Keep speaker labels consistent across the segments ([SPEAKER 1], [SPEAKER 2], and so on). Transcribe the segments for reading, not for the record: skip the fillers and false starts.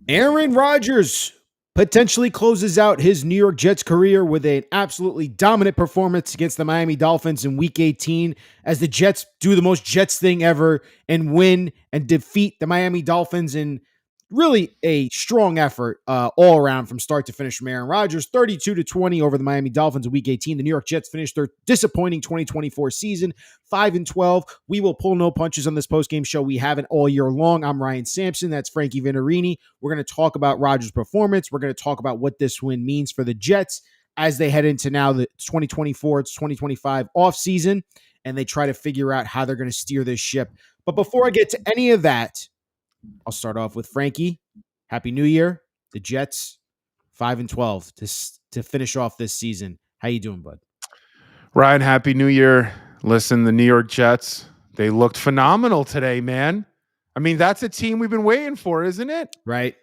[SPEAKER 1] Aaron Rodgers potentially closes out his New York Jets career with an absolutely dominant performance against the Miami Dolphins in Week 18 as the Jets do the most Jets thing ever and win and defeat the Miami Dolphins in really a strong effort all around from start to finish from Aaron Rodgers, 32-20 over the Miami Dolphins in Week 18. The New York Jets finished their disappointing 2024 season 5-12. We will pull no punches on this postgame show. We haven't all year long. I'm Ryan Sampson. That's Frankie Venturini. We're going to talk about Rodgers' performance. We're going to talk about what this win means for the Jets as they head into now the 2024 to 2025 offseason, and they try to figure out how they're going to steer this ship. But before I get to any of that, I'll start off with Frankie. Happy New Year. The Jets 5-12 to finish off this season. How you doing, bud?
[SPEAKER 2] Ryan, Happy New Year. Listen, the New York Jets, they looked phenomenal today, man. I mean, that's a team we've been waiting for, isn't it?
[SPEAKER 1] Right.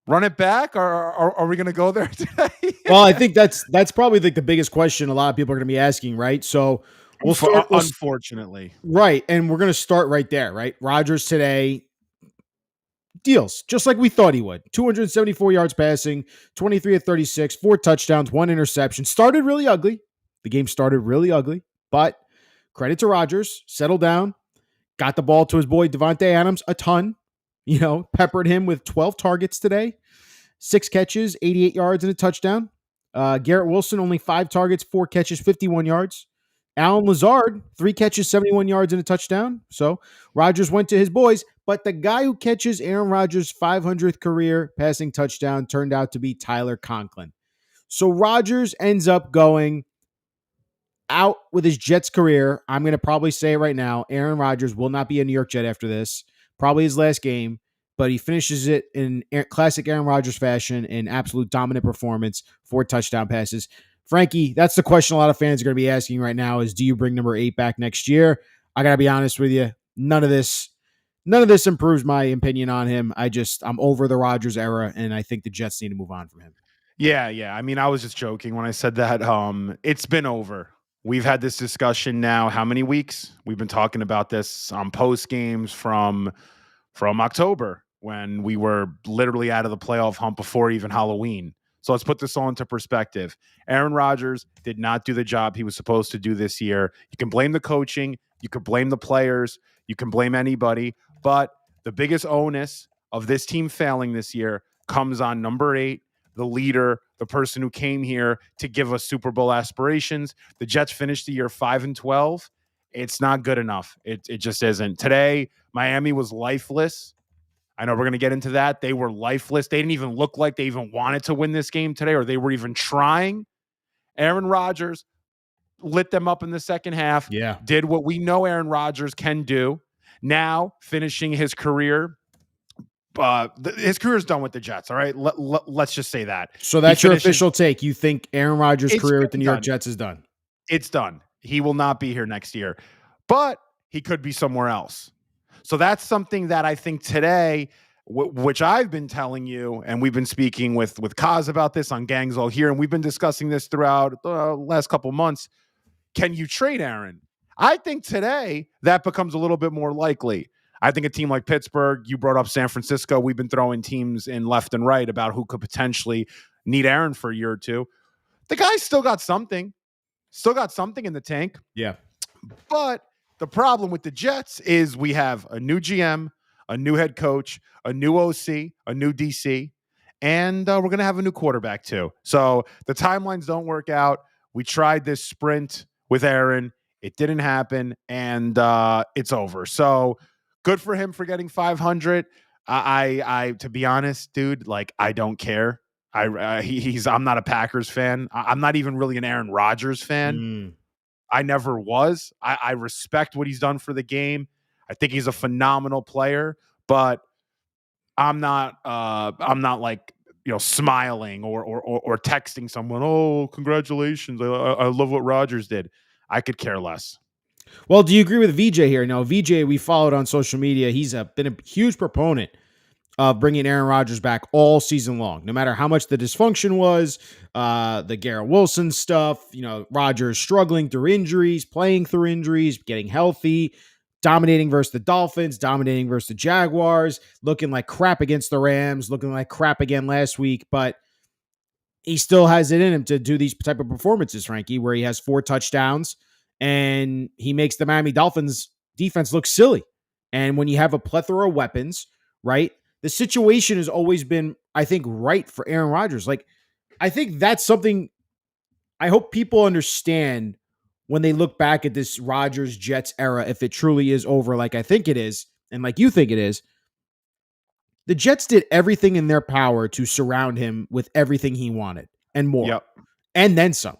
[SPEAKER 2] Run it back, or are we going to go there today?
[SPEAKER 1] Well, I think that's probably like the biggest question a lot of people are going to be asking, right? So we'll start.
[SPEAKER 2] Unfortunately.
[SPEAKER 1] Right. And we're going to start right there, right? Rodgers today deals just like we thought he would. 274 yards passing, 23 of 36, 4 touchdowns, 1 interception. Started really ugly. The game started really ugly, but credit to Rodgers, settled down, got the ball to his boy Devontae Adams a ton, peppered him with 12 targets today, 6 catches, 88 yards and a touchdown. Garrett Wilson, only 5 targets, 4 catches, 51 yards. Alan Lazard, 3 catches, 71 yards and a touchdown. So Rodgers went to his boys, but the guy who catches Aaron Rodgers' 500th career passing touchdown turned out to be Tyler Conklin. So Rodgers ends up going out with his Jets career. I'm going to probably say it right now. Aaron Rodgers will not be a New York Jet after this. Probably his last game, but he finishes it in classic Aaron Rodgers fashion, in absolute dominant performance, 4 touchdown passes. Frankie, that's the question a lot of fans are going to be asking right now is, do you bring number 8 back next year? I got to be honest with you. None of this improves my opinion on him. I'm over the Rodgers era, and I think the Jets need to move on from him.
[SPEAKER 2] Yeah. I mean, I was just joking when I said that. It's been over. We've had this discussion now how many weeks? We've been talking about this on post games from October, when we were literally out of the playoff hump before even Halloween. So let's put this all into perspective. Aaron Rodgers did not do the job he was supposed to do this year. You can blame the coaching. You can blame the players. You can blame anybody. But the biggest onus of this team failing this year comes on number 8, the leader, the person who came here to give us Super Bowl aspirations. The Jets finished the year 5-12. It's not good enough. It just isn't. Today, Miami was lifeless. I know we're going to get into that. They were lifeless. They didn't even look like they even wanted to win this game today, or they were even trying. Aaron Rodgers lit them up in the second half.
[SPEAKER 1] Yeah.
[SPEAKER 2] Did what we know Aaron Rodgers can do. Now, finishing his career. His career is done with the Jets, all right? Let's just say that.
[SPEAKER 1] So that's your official take. You think Aaron Rodgers' career with the New York Jets is done?
[SPEAKER 2] It's done. He will not be here next year. But he could be somewhere else. So that's something that I think today, which I've been telling you, and we've been speaking with Kaz about this on Gangs All Here, and we've been discussing this throughout the last couple months. Can you trade Aaron? I think today that becomes a little bit more likely. I think a team like Pittsburgh, you brought up San Francisco, we've been throwing teams in left and right about who could potentially need Aaron for a year or two. The guy's still got something in the tank.
[SPEAKER 1] Yeah.
[SPEAKER 2] But the problem with the Jets is we have a new GM, a new head coach, a new OC, a new DC, and we're going to have a new quarterback too. So the timelines don't work out. We tried this sprint with Aaron. It didn't happen, and it's over. So good for him for getting 500. I to be honest, dude, like, I don't care. I'm not a Packers fan. I'm not even really an Aaron Rodgers fan. I never was. I respect what he's done for the game. I think he's a phenomenal player, but I'm not like, smiling or texting someone, "Oh, congratulations. I love what Rodgers did." I could care less.
[SPEAKER 1] Well, do you agree with VJ here? Now, VJ, we followed on social media. He's been a huge proponent of bringing Aaron Rodgers back all season long, no matter how much the dysfunction was, the Garrett Wilson stuff, Rodgers struggling through injuries, playing through injuries, getting healthy, dominating versus the Dolphins, dominating versus the Jaguars, looking like crap against the Rams, looking like crap again last week, but he still has it in him to do these type of performances, Frankie, where he has 4 touchdowns and he makes the Miami Dolphins defense look silly. And when you have a plethora of weapons, right? The situation has always been, I think, right for Aaron Rodgers. Like, I think that's something I hope people understand when they look back at this Rodgers Jets era, if it truly is over, like I think it is, and like you think it is. The Jets did everything in their power to surround him with everything he wanted and more,
[SPEAKER 2] Yep.
[SPEAKER 1] and then some.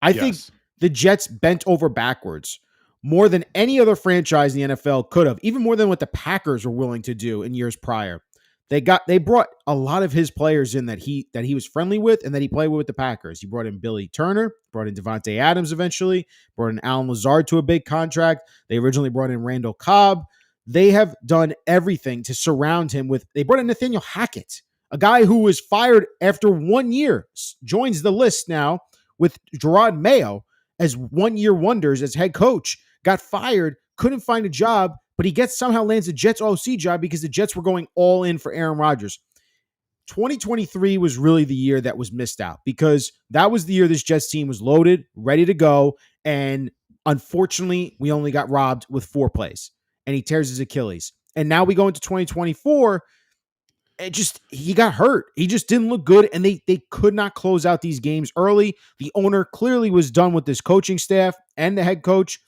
[SPEAKER 1] I think
[SPEAKER 2] Yes.
[SPEAKER 1] the Jets bent over backwards more than any other franchise in the NFL could have, even more than what the Packers were willing to do in years prior. They brought a lot of his players in that he was friendly with and that he played with the Packers. He brought in Billy Turner, brought in Devontae Adams eventually, brought in Alan Lazard to a big contract. They originally brought in Randall Cobb. They have done everything to surround him with. They brought in Nathaniel Hackett, a guy who was fired after 1 year, joins the list now with Gerard Mayo as 1-year wonders as head coach. Got fired, couldn't find a job, but he somehow lands a Jets OC job because the Jets were going all in for Aaron Rodgers. 2023 was really the year that was missed out because that was the year this Jets team was loaded, ready to go, and unfortunately, we only got robbed with 4 plays, and he tears his Achilles. And now we go into 2024, he got hurt. He just didn't look good, and they could not close out these games early. The owner clearly was done with this coaching staff and the head coach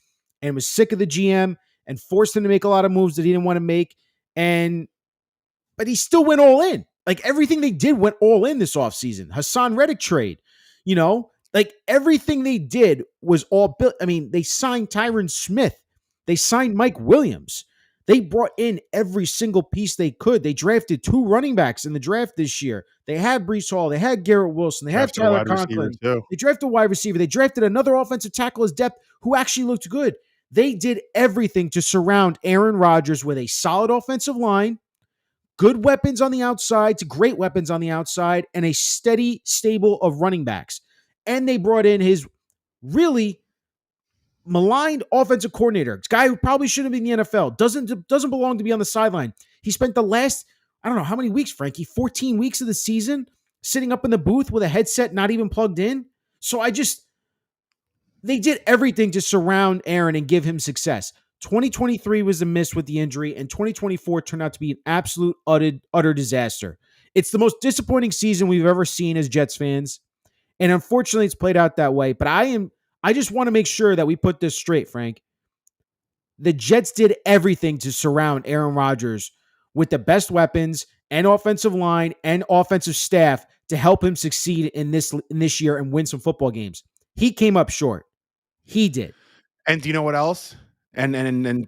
[SPEAKER 1] and was sick of the GM and forced him to make a lot of moves that he didn't want to make. But he still went all in. Like everything they did went all in this offseason. Hassan Reddick trade, like everything they did was all built. I mean, they signed Tyron Smith. They signed Mike Williams. They brought in every single piece they could. They drafted 2 running backs in the draft this year. They had Breece Hall. They had Garrett Wilson. They have Tyler Conklin. They drafted a wide receiver. They drafted another offensive tackle as depth who actually looked good. They did everything to surround Aaron Rodgers with a solid offensive line, good weapons on the outside to great weapons on the outside, and a steady stable of running backs. And they brought in his really maligned offensive coordinator, this guy who probably shouldn't be in the NFL, doesn't belong to be on the sideline. He spent the last, I don't know how many weeks, Frankie, 14 weeks of the season sitting up in the booth with a headset not even plugged in. So they did everything to surround Aaron and give him success. 2023 was a miss with the injury, and 2024 turned out to be an absolute utter disaster. It's the most disappointing season we've ever seen as Jets fans, and unfortunately, it's played out that way. But I just want to make sure that we put this straight, Frank. The Jets did everything to surround Aaron Rodgers with the best weapons and offensive line and offensive staff to help him succeed in this year and win some football games. He came up short. He did.
[SPEAKER 2] And do you know what else? And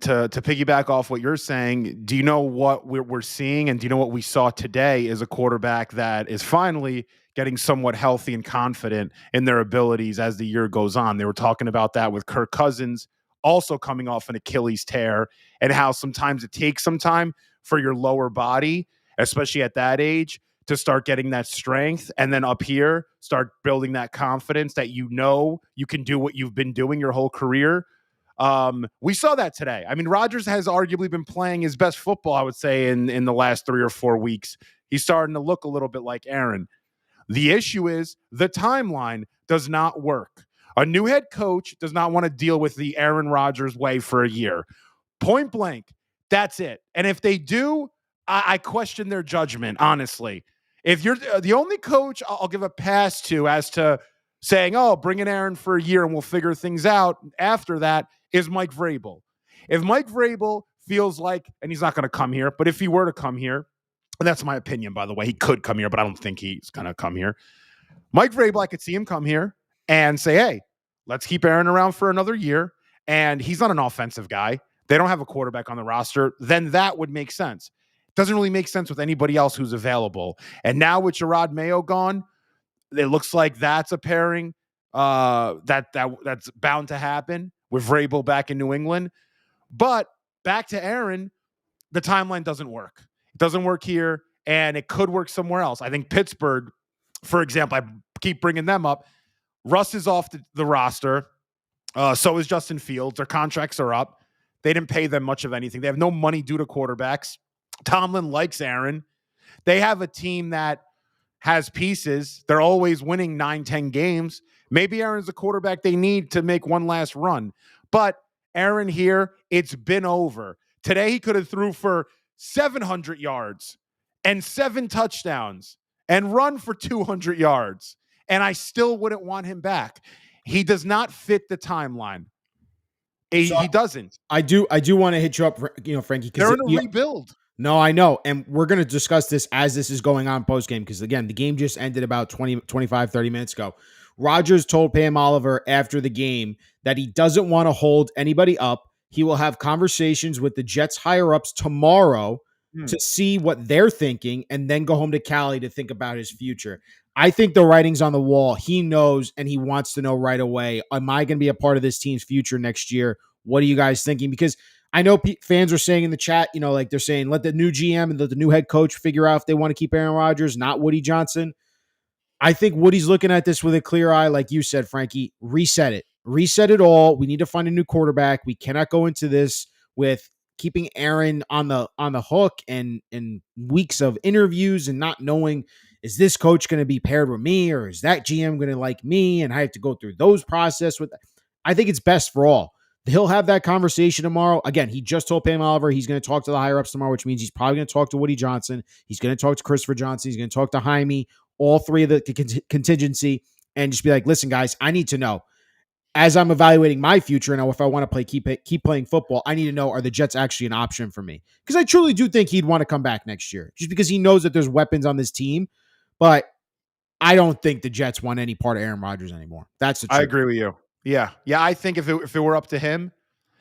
[SPEAKER 2] to piggyback off what you're saying, do you know what we're seeing? And do you know what we saw today is a quarterback that is finally getting somewhat healthy and confident in their abilities as the year goes on? They were talking about that with Kirk Cousins also coming off an Achilles tear, and how sometimes it takes some time for your lower body, especially at that age, to start getting that strength, and then up here start building that confidence that you can do what you've been doing your whole career. We saw that today. I mean, Rodgers has arguably been playing his best football, I would say, in the last 3 or 4 weeks. He's starting to look a little bit like Aaron. The issue is the timeline does not work. A new head coach does not want to deal with the Aaron Rodgers way for a year. Point blank. That's it. And if they do, I question their judgment, honestly. If you're the only coach I'll give a pass to as to saying, oh, bring in Aaron for a year and we'll figure things out after that, is Mike Vrabel. If Mike Vrabel feels like, and he's not going to come here, but if he were to come here, and that's my opinion, by the way, he could come here, but I don't think he's going to come here. Mike Vrabel, I could see him come here and say, hey, let's keep Aaron around for another year. And he's not an offensive guy. They don't have a quarterback on the roster. Then that would make sense. It doesn't really make sense with anybody else who's available. And now with Gerard Mayo gone, it looks like that's a pairing that's bound to happen with Vrabel back in New England. But back to Aaron, the timeline doesn't work. It doesn't work here, and it could work somewhere else. I think Pittsburgh, for example, I keep bringing them up. Russ is off the roster. So is Justin Fields. Their contracts are up. They didn't pay them much of anything. They have no money due to quarterbacks. Tomlin likes Aaron. They have a team that has pieces. They're always winning 9-10 games. Maybe Aaron's the quarterback they need to make one last run. But Aaron here, it's been over. Today he could have threw for 700 yards and 7 touchdowns and run for 200 yards. And I still wouldn't want him back. He does not fit the timeline. He doesn't.
[SPEAKER 1] I do want to hit you up, Frankie.
[SPEAKER 2] They're in a rebuild.
[SPEAKER 1] No, I know. And we're going to discuss this as this is going on post-game because, again, the game just ended about 20, 25, 30 minutes ago. Rodgers told Pam Oliver after the game that he doesn't want to hold anybody up. He will have conversations with the Jets higher-ups tomorrow to see what they're thinking and then go home to Cali to think about his future. I think the writing's on the wall. He knows and he wants to know right away, am I going to be a part of this team's future next year? What are you guys thinking? Because I know fans are saying in the chat, like they're saying, let the new GM and the new head coach figure out if they want to keep Aaron Rodgers, not Woody Johnson. I think Woody's looking at this with a clear eye, like you said, Frankie. Reset it all. We need to find a new quarterback. We cannot go into this with keeping Aaron on the hook and weeks of interviews and not knowing, is this coach going to be paired with me or is that GM going to like me? And I have to go through those process with. I think it's best for all. He'll have that conversation tomorrow. Again, he just told Pam Oliver he's going to talk to the higher ups tomorrow, which means he's probably going to talk to Woody Johnson. He's going to talk to Christopher Johnson. He's going to talk to Jaime, all three of the contingency, and just be like, listen, guys, I need to know as I'm evaluating my future and if I want to keep playing football, I need to know, are the Jets actually an option for me? Because I truly do think he'd want to come back next year just because he knows that there's weapons on this team. But I don't think the Jets want any part of Aaron Rodgers anymore. That's the truth.
[SPEAKER 2] I agree with you. Yeah. I think if it were up to him,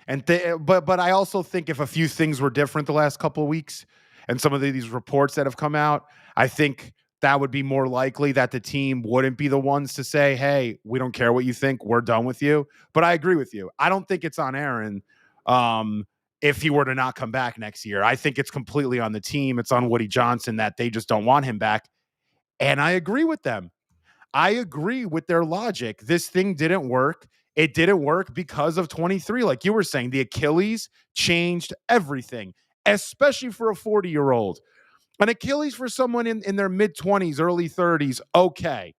[SPEAKER 2] but I also think if a few things were different the last couple of weeks and some of these reports that have come out, I think that would be more likely that the team wouldn't be the ones to say, hey, we don't care what you think. We're done with you. But I agree with you. I don't think it's on Aaron if he were to not come back next year. I think it's completely on the team. It's on Woody Johnson that they just don't want him back. And I agree with them. I agree with their logic. This thing didn't work. It didn't work because of 23. Like you were saying, the Achilles changed everything, especially for a 40-year-old. An Achilles for someone in their mid-20s, early 30s, okay.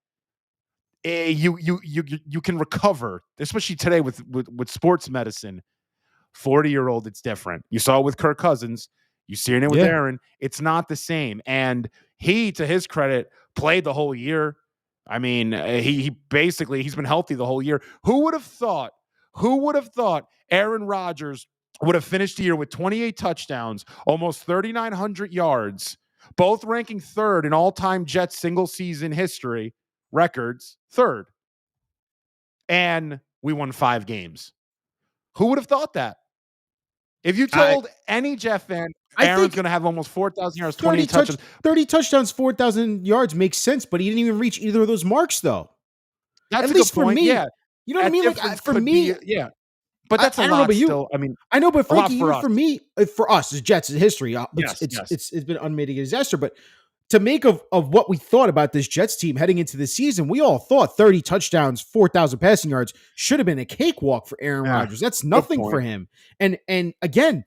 [SPEAKER 2] You can recover, especially today with sports medicine. 40-year-old, it's different. You saw it with Kirk Cousins. You see it with Aaron. It's not the same. And he, to his credit, played the whole year. I mean, he's been healthy the whole year. Who would have thought Aaron Rodgers would have finished the year with 28 touchdowns, almost 3,900 yards, both ranking third in all-time Jets single-season history records, third. And we won 5 games. Who would have thought that? If you told any Jet fan, Aaron's going to have almost 4,000 yards, 28 touchdowns.
[SPEAKER 1] 30 touchdowns, 4,000 yards makes sense, but he didn't even reach either of those marks, though.
[SPEAKER 2] That's
[SPEAKER 1] at
[SPEAKER 2] a
[SPEAKER 1] least
[SPEAKER 2] good point.
[SPEAKER 1] For me.
[SPEAKER 2] Yeah.
[SPEAKER 1] You know what I mean? Like, for me,
[SPEAKER 2] yeah. But that's a lot still. I mean,
[SPEAKER 1] I know, but Frankie, for me, for us as Jets, as history,
[SPEAKER 2] yes.
[SPEAKER 1] It's been unmitigated disaster. But to make of what we thought about this Jets team heading into the season, we all thought 30 touchdowns, 4,000 passing yards should have been a cakewalk for Aaron Rodgers. That's nothing for him. And again,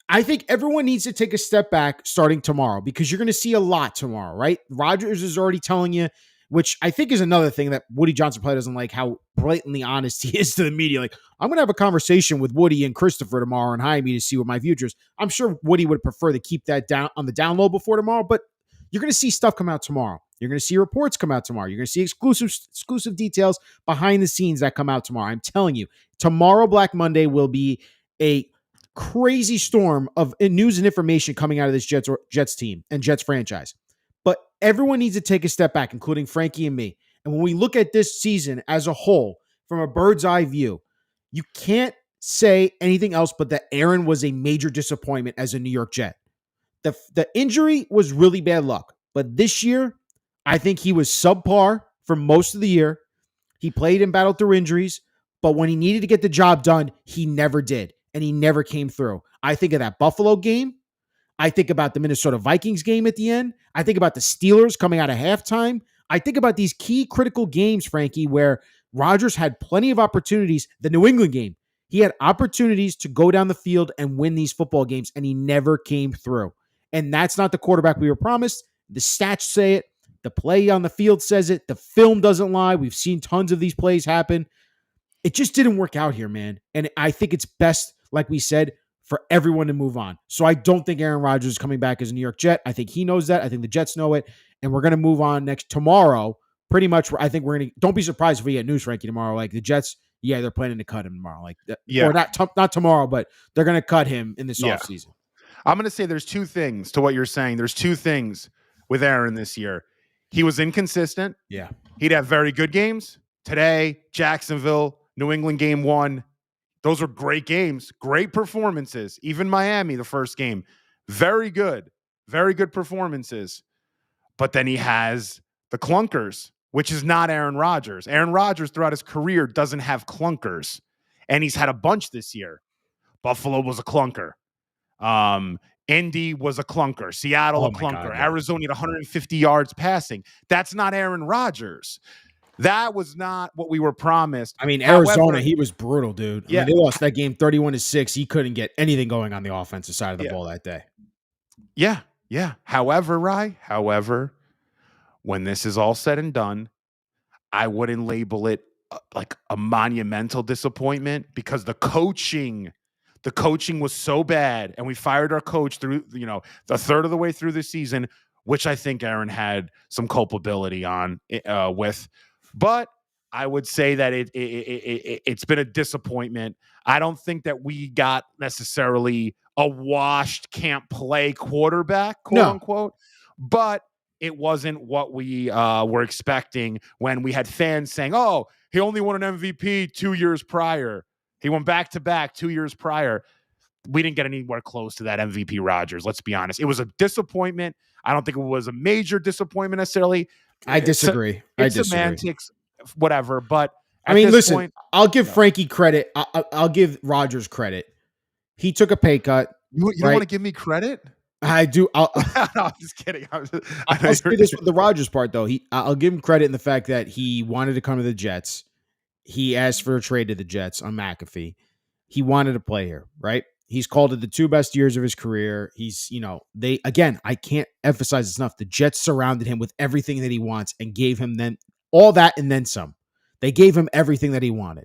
[SPEAKER 1] I think everyone needs to take a step back starting tomorrow because you're going to see a lot tomorrow, right? Rodgers is already telling you, which I think is another thing that Woody Johnson probably doesn't like, how blatantly honest he is to the media. Like, I'm going to have a conversation with Woody and Christopher tomorrow and Jaime to see what my future is. I'm sure Woody would prefer to keep that down on the down low before tomorrow, but you're going to see stuff come out tomorrow. You're going to see reports come out tomorrow. You're going to see exclusive details behind the scenes that come out tomorrow. I'm telling you, tomorrow, Black Monday, will be a crazy storm of news and information coming out of this Jets team and Jets franchise. But everyone needs to take a step back, including Frankie and me. And when we look at this season as a whole, from a bird's eye view, you can't say anything else but that Aaron was a major disappointment as a New York Jet. The injury was really bad luck. But this year, I think he was subpar for most of the year. He played and battled through injuries. But when he needed to get the job done, he never did. And he never came through. I think of that Buffalo game. I think about the Minnesota Vikings game at the end. I think about the Steelers coming out of halftime. I think about these key critical games, Frankie, where Rodgers had plenty of opportunities. The New England game, He had opportunities to go down the field and win these football games, and he never came through. And that's not the quarterback we were promised. The stats say it. The play on the field says it. The film doesn't lie. We've seen tons of these plays happen. It just didn't work out here, man. And I think it's best, like we said, for everyone to move on. So I don't think Aaron Rodgers is coming back as a New York Jet. I think he knows that. I think the Jets know it. And we're going to move on tomorrow. Pretty much, I think we're going to, don't be surprised if we get news, Frankie, tomorrow. Like the Jets, yeah, they're planning to cut him tomorrow. Like,
[SPEAKER 2] Yeah.
[SPEAKER 1] or not tomorrow, but they're going to cut him in this offseason.
[SPEAKER 2] I'm going to say there's two things to what you're saying. There's two things with Aaron this year. He was inconsistent.
[SPEAKER 1] Yeah.
[SPEAKER 2] He'd have very good games. Today, Jacksonville, New England game 1. Those were great games, great performances. Even Miami, the first game, very good performances. But then he has the clunkers, which is not Aaron Rodgers. Aaron Rodgers throughout his career doesn't have clunkers, and he's had a bunch this year. Buffalo was a clunker. Indy was a clunker. Seattle, a clunker. God, Arizona had 150 yards passing. That's not Aaron Rodgers. That was not what we were promised.
[SPEAKER 1] I mean, Arizona, he was brutal, dude. I mean, they lost that game 31-6. He couldn't get anything going on the offensive side of the ball that day.
[SPEAKER 2] Yeah. However, when this is all said and done, I wouldn't label it like a monumental disappointment because the coaching was so bad, and we fired our coach through, the third of the way through the season, which I think Aaron had some culpability on with. But I would say that it's been a disappointment. I don't think that we got necessarily a washed, can't play quarterback, quote unquote, but it wasn't what we were expecting when we had fans saying, oh, he only won an MVP 2 years prior. He went back-to-back 2 years prior. We didn't get anywhere close to that MVP Rodgers. Let's be honest. It was a disappointment. I don't think it was a major disappointment necessarily.
[SPEAKER 1] I disagree.
[SPEAKER 2] It's semantics, whatever. But
[SPEAKER 1] I mean, listen, I'll give Frankie credit. I'll give Rodgers credit. He took a pay cut.
[SPEAKER 2] You don't want to give me credit?
[SPEAKER 1] I do.
[SPEAKER 2] No, I'm just kidding.
[SPEAKER 1] I'll say this with the Rodgers part, though. I'll give him credit in the fact that he wanted to come to the Jets. He asked for a trade to the Jets on McAfee. He wanted to play here, right? He's called it the 2 best years of his career. He's, I can't emphasize this enough. The Jets surrounded him with everything that he wants and gave him then all that and then some. They gave him everything that he wanted,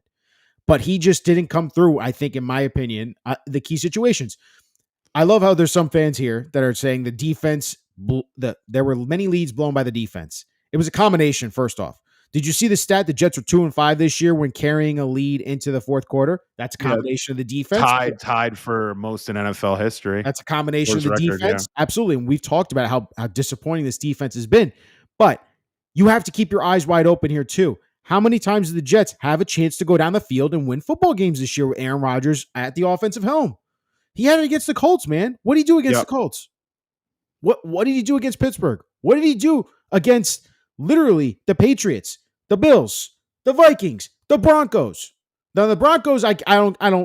[SPEAKER 1] but he just didn't come through. I think, in my opinion, the key situations. I love how there's some fans here that are saying the defense, there were many leads blown by the defense. It was a combination, first off. Did you see the stat? The Jets were 2-5 this year when carrying a lead into the fourth quarter. That's a combination of the defense.
[SPEAKER 2] Tied for most in NFL history.
[SPEAKER 1] That's a combination of the defense. Yeah. Absolutely. And we've talked about how disappointing this defense has been. But you have to keep your eyes wide open here too. How many times did the Jets have a chance to go down the field and win football games this year with Aaron Rodgers at the offensive helm? He had it against the Colts, man. What did he do against the Colts? What did he do against Pittsburgh? What did he do against literally the Patriots, the Bills, the Vikings, the Broncos? Now the Broncos, I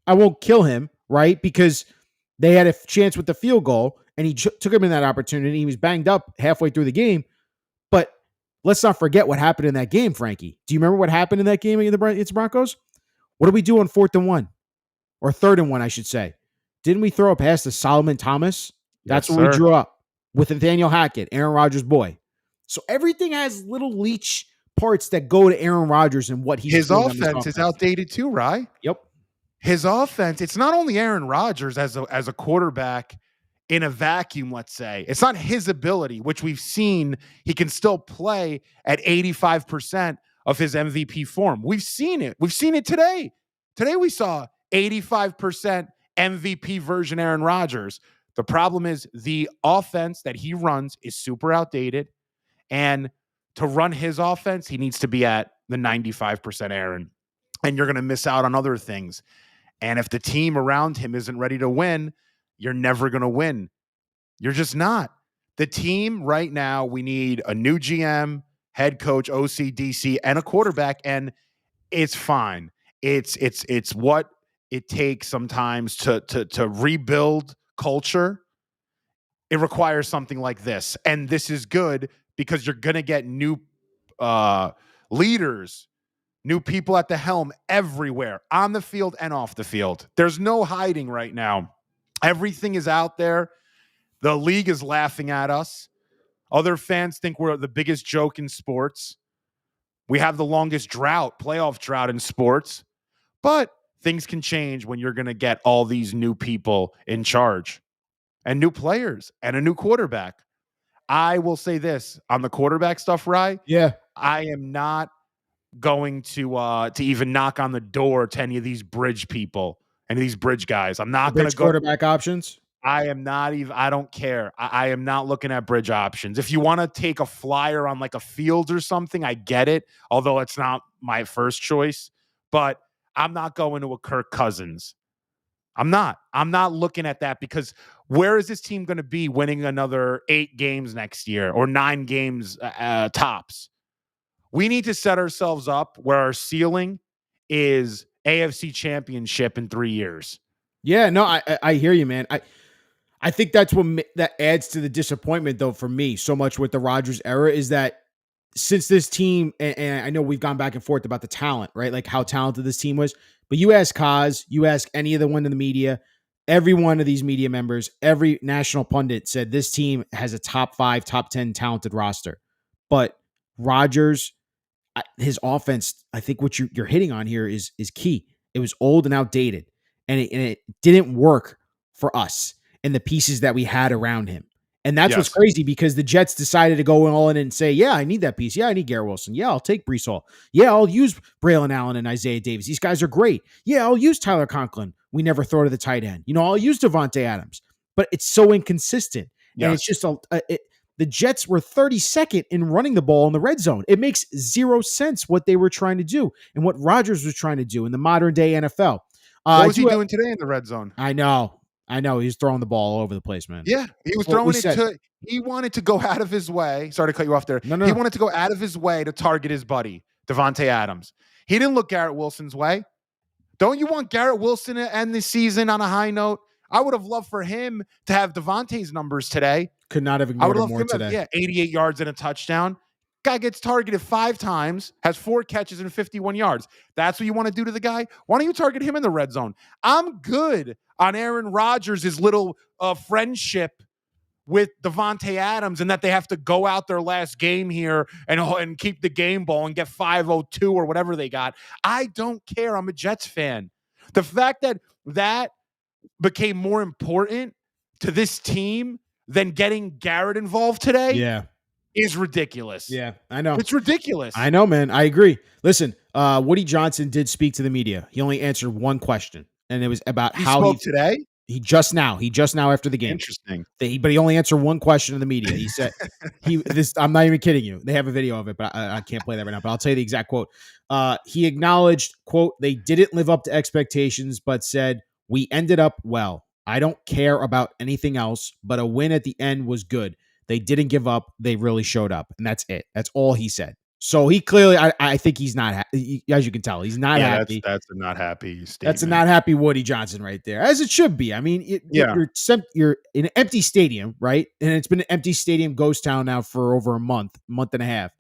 [SPEAKER 1] won't kill him, right? Because they had a chance with the field goal and he took him in that opportunity. He was banged up halfway through the game. But let's not forget what happened in that game, Frankie. Do you remember what happened in that game against the Broncos? What did we do on 4th and 1? Or 3rd and 1, I should say. Didn't we throw a pass to Solomon Thomas? That's what we drew up with Nathaniel Hackett, Aaron Rodgers' boy. So everything has little leech parts that go to Aaron Rodgers and what he's doing.
[SPEAKER 2] His offense is outdated too, right?
[SPEAKER 1] Yep.
[SPEAKER 2] His offense, it's not only Aaron Rodgers as a quarterback in a vacuum, let's say. It's not his ability, which we've seen he can still play at 85% of his MVP form. We've seen it. We've seen it today. Today we saw 85% MVP version Aaron Rodgers. The problem is the offense that he runs is super outdated. And to run his offense, he needs to be at the 95% Aaron. And you're going to miss out on other things. And if the team around him isn't ready to win, you're never going to win. You're just not. The team right now, we need a new GM, head coach, OC, DC, and a quarterback. And it's fine. It's what it takes sometimes to rebuild culture. It requires something like this. And this is good because you're going to get new leaders New people at the helm everywhere, on the field and off the field. There's no hiding right now. Everything is out there. The league is laughing at us. Other fans think we're the biggest joke in sports. We have the longest playoff drought in sports. But things can change when you're going to get all these new people in charge and new players and a new quarterback. I will say this on the quarterback stuff, Rye.
[SPEAKER 1] Yeah.
[SPEAKER 2] I am not going to even knock on the door to any of these bridge people and these bridge guys. I'm not going to go
[SPEAKER 1] quarterback options.
[SPEAKER 2] I am not even, I don't care. I am not looking at bridge options. If you want to take a flyer on like a field or something, I get it. Although it's not my first choice, but I'm not going to a Kirk Cousins. I'm not looking at that because where is this team going to be winning another 8 games next year or 9 games tops? We need to set ourselves up where our ceiling is AFC Championship in 3 years.
[SPEAKER 1] Yeah, no, I hear you, man. I think that's what that adds to the disappointment, though, for me so much with the Rodgers era is that since this team, and I know we've gone back and forth about the talent, right? Like how talented this team was. But you ask Kaz, you ask any of the one in the media, every one of these media members, every national pundit said this team has a top 5, top 10 talented roster. But Rodgers, his offense, I think what you're hitting on here is key. It was old and outdated, and it didn't work for us and the pieces that we had around him. And that's what's crazy because the Jets decided to go all in and say, yeah, I need that piece. Yeah, I need Garrett Wilson. Yeah, I'll take Breece Hall. Yeah, I'll use Braylon Allen and Isaiah Davis. These guys are great. Yeah, I'll use Tyler Conklin. We never throw to the tight end. I'll use Devontae Adams. But it's so inconsistent. Yes. And it's just the Jets were 32nd in running the ball in the red zone. It makes zero sense what they were trying to do and what Rodgers was trying to do in the modern day NFL.
[SPEAKER 2] What was he doing today in the red zone?
[SPEAKER 1] I know. He's throwing the ball all over the place, man.
[SPEAKER 2] Yeah, he was throwing it he wanted to go out of his way. Sorry to cut you off there.
[SPEAKER 1] No.
[SPEAKER 2] He wanted to go out of his way to target his buddy, Devontae Adams. He didn't look Garrett Wilson's way. Don't you want Garrett Wilson to end the season on a high note? I would have loved for him to have Devontae's numbers today.
[SPEAKER 1] Could not have ignored him more today.
[SPEAKER 2] 88 yards and a touchdown. Guy gets targeted 5 times, has 4 catches and 51 yards. That's what you want to do to the guy? Why don't you target him in the red zone? I'm good on Aaron Rodgers' little friendship with Devontae Adams and that they have to go out their last game here and keep the game ball and get 502 or whatever they got. I don't care. I'm a Jets fan. The fact that became more important to this team than getting Garrett involved today is ridiculous.
[SPEAKER 1] Yeah, I know.
[SPEAKER 2] It's ridiculous.
[SPEAKER 1] I know, man. I agree. Listen, Woody Johnson did speak to the media. He only answered one question, and it was about
[SPEAKER 2] how he spoke today.
[SPEAKER 1] He just now after the game.
[SPEAKER 2] Interesting.
[SPEAKER 1] But he only answered one question to the media. He said, I'm not even kidding you. They have a video of it, but I can't play that right now. But I'll tell you the exact quote. He acknowledged, quote, they didn't live up to expectations, but said, we ended up well. I don't care about anything else, but a win at the end was good. They didn't give up. They really showed up. And that's it. That's all he said. So he clearly, I think he's not happy. As you can tell, he's not happy.
[SPEAKER 2] That's a not happy statement.
[SPEAKER 1] That's a not happy Woody Johnson right there, as it should be. I mean, you're in an empty stadium, right? And it's been an empty stadium ghost town now for over a month and a half.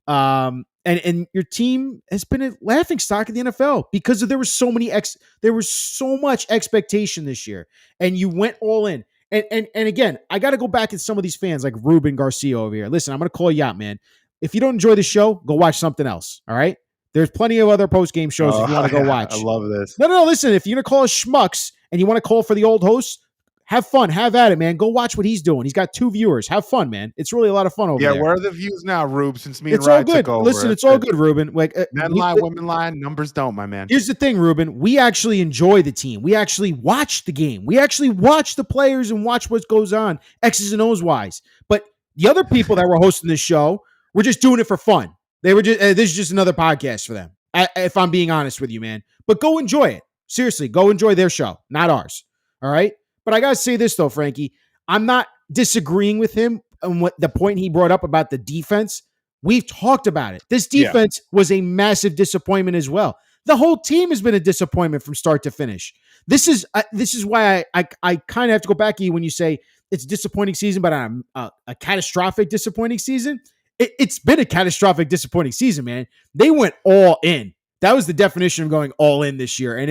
[SPEAKER 1] And your team has been a laughing stock in the NFL because there was so much expectation this year, and you went all in. And again, I got to go back at some of these fans like Ruben Garcia over here. Listen, I'm going to call you out, man. If you don't enjoy the show, go watch something else. All right. There's plenty of other post-game shows if you want to go watch.
[SPEAKER 2] I love this.
[SPEAKER 1] No. Listen, if you're going to call us schmucks and you want to call for the old host, have fun. Have at it, man. Go watch what he's doing. He's got 2 viewers. Have fun, man. It's really a lot of fun over there.
[SPEAKER 2] Yeah, where are the views now, Rube, since me and
[SPEAKER 1] Ryan
[SPEAKER 2] took over?
[SPEAKER 1] Listen, it's all good, Ruben.
[SPEAKER 2] Men lie, women lie, numbers don't, my man.
[SPEAKER 1] Here's the thing, Ruben. We actually enjoy the team. We actually watch the game. We actually watch the players and watch what goes on, X's and O's wise. But the other people that were hosting this show were just doing it for fun. They were just this is just another podcast for them, if I'm being honest with you, man. But go enjoy it. Seriously, go enjoy their show, not ours. All right? But I got to say this, though, Frankie. I'm not disagreeing with him on what the point he brought up about the defense. We've talked about it. This defense was a massive disappointment as well. The whole team has been a disappointment from start to finish. This is why I kind of have to go back to you when you say it's a disappointing season, but a catastrophic disappointing season. It's been a catastrophic disappointing season, man. They went all in. That was the definition of going all in this year, and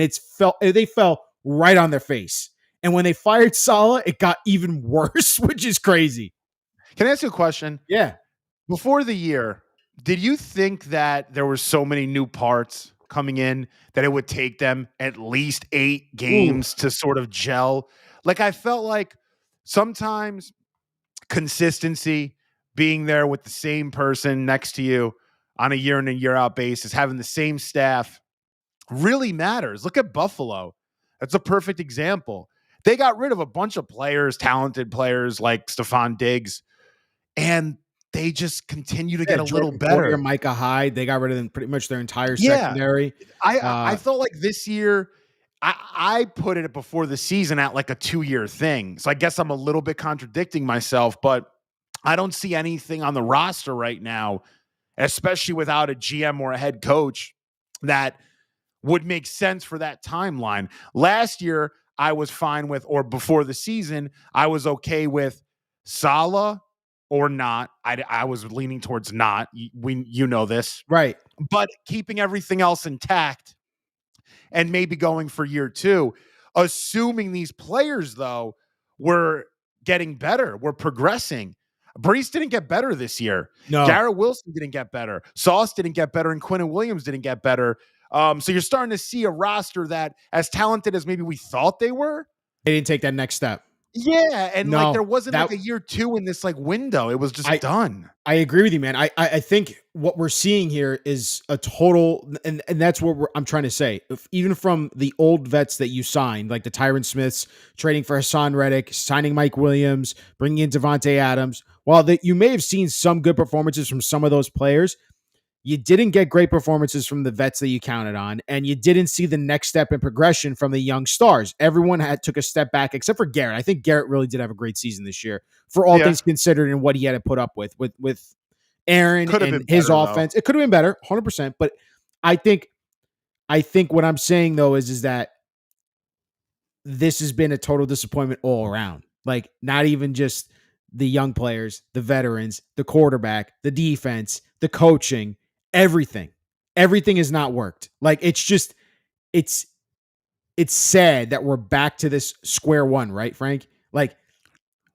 [SPEAKER 1] they fell right on their face. And when they fired Saleh, it got even worse, which is crazy.
[SPEAKER 2] Can I ask you a question?
[SPEAKER 1] Yeah.
[SPEAKER 2] Before the year, did you think that there were so many new parts coming in that it would take them at least 8
[SPEAKER 1] Ooh.
[SPEAKER 2] games to sort of gel? Like, I felt like sometimes consistency, being there with the same person next to you on a year in and year out basis, having the same staff really matters. Look at Buffalo. That's a perfect example. They got rid of a bunch of players, talented players like Stephon Diggs, and they just continue to
[SPEAKER 1] Yeah,
[SPEAKER 2] get a little
[SPEAKER 1] Jordan Poyer,
[SPEAKER 2] better.
[SPEAKER 1] Micah Hyde, they got rid of them pretty much their entire
[SPEAKER 2] Yeah.
[SPEAKER 1] secondary.
[SPEAKER 2] I felt like this year, I put it before the season at like a 2-year thing. So I guess I'm a little bit contradicting myself, but I don't see anything on the roster right now, especially without a GM or a head coach, that would make sense for that timeline. Last year, I was fine with, or before the season, I was okay with Saleh or not. I was leaning towards not. You know this,
[SPEAKER 1] Right.
[SPEAKER 2] but keeping everything else intact and maybe going for year 2, assuming these players though were getting better, were progressing. Brees didn't get better this year.
[SPEAKER 1] No,
[SPEAKER 2] Garrett Wilson didn't get better. Sauce didn't get better, and Quinnen Williams didn't get better. So you're starting to see a roster that, as talented as maybe we thought they were,
[SPEAKER 1] they didn't take that next step.
[SPEAKER 2] yeah, and like there
[SPEAKER 1] No,
[SPEAKER 2] wasn't
[SPEAKER 1] that
[SPEAKER 2] like a year 2 in this like window. It was just
[SPEAKER 1] I
[SPEAKER 2] done.
[SPEAKER 1] I agree with you, man. I think what we're seeing here is a total, and that's what I'm trying to say. Even from the old vets that you signed, like the Tyron Smiths, trading for Hassan Reddick, signing Mike Williams, bringing in Devontae Adams. While you may have seen some good performances from some of those players, you didn't get great performances from the vets that you counted on, and you didn't see the next step in progression from the young stars. Everyone took a step back, except for Garrett. I think Garrett really did have a great season this year, for all
[SPEAKER 2] Yeah,
[SPEAKER 1] things considered, and what he had to put up with Aaron
[SPEAKER 2] could have
[SPEAKER 1] and
[SPEAKER 2] been
[SPEAKER 1] his
[SPEAKER 2] better though.
[SPEAKER 1] offense. It could have been better, 100%. But I think what I'm saying though is that this has been a total disappointment all around. Like, not even just the young players, the veterans, the quarterback, the defense, the coaching, everything. Everything has not worked. Like, it's it's sad that we're back to this square one, right, Frank? Like,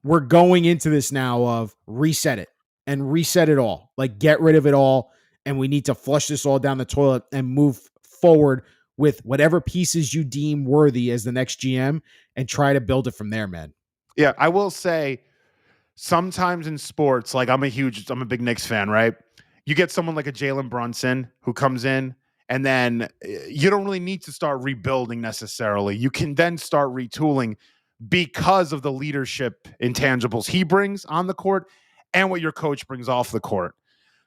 [SPEAKER 1] we're going into this now of reset it and reset it all. Like, get rid of it all, and we need to flush this all down the toilet and move forward with whatever pieces you deem worthy as the next GM and try to build it from there, man.
[SPEAKER 2] Yeah, I will say sometimes in sports, like I'm a big Knicks fan, right? You get someone like a Jalen Brunson who comes in, and then you don't really need to start rebuilding necessarily. You can then start retooling because of the leadership intangibles he brings on the court and what your coach brings off the court.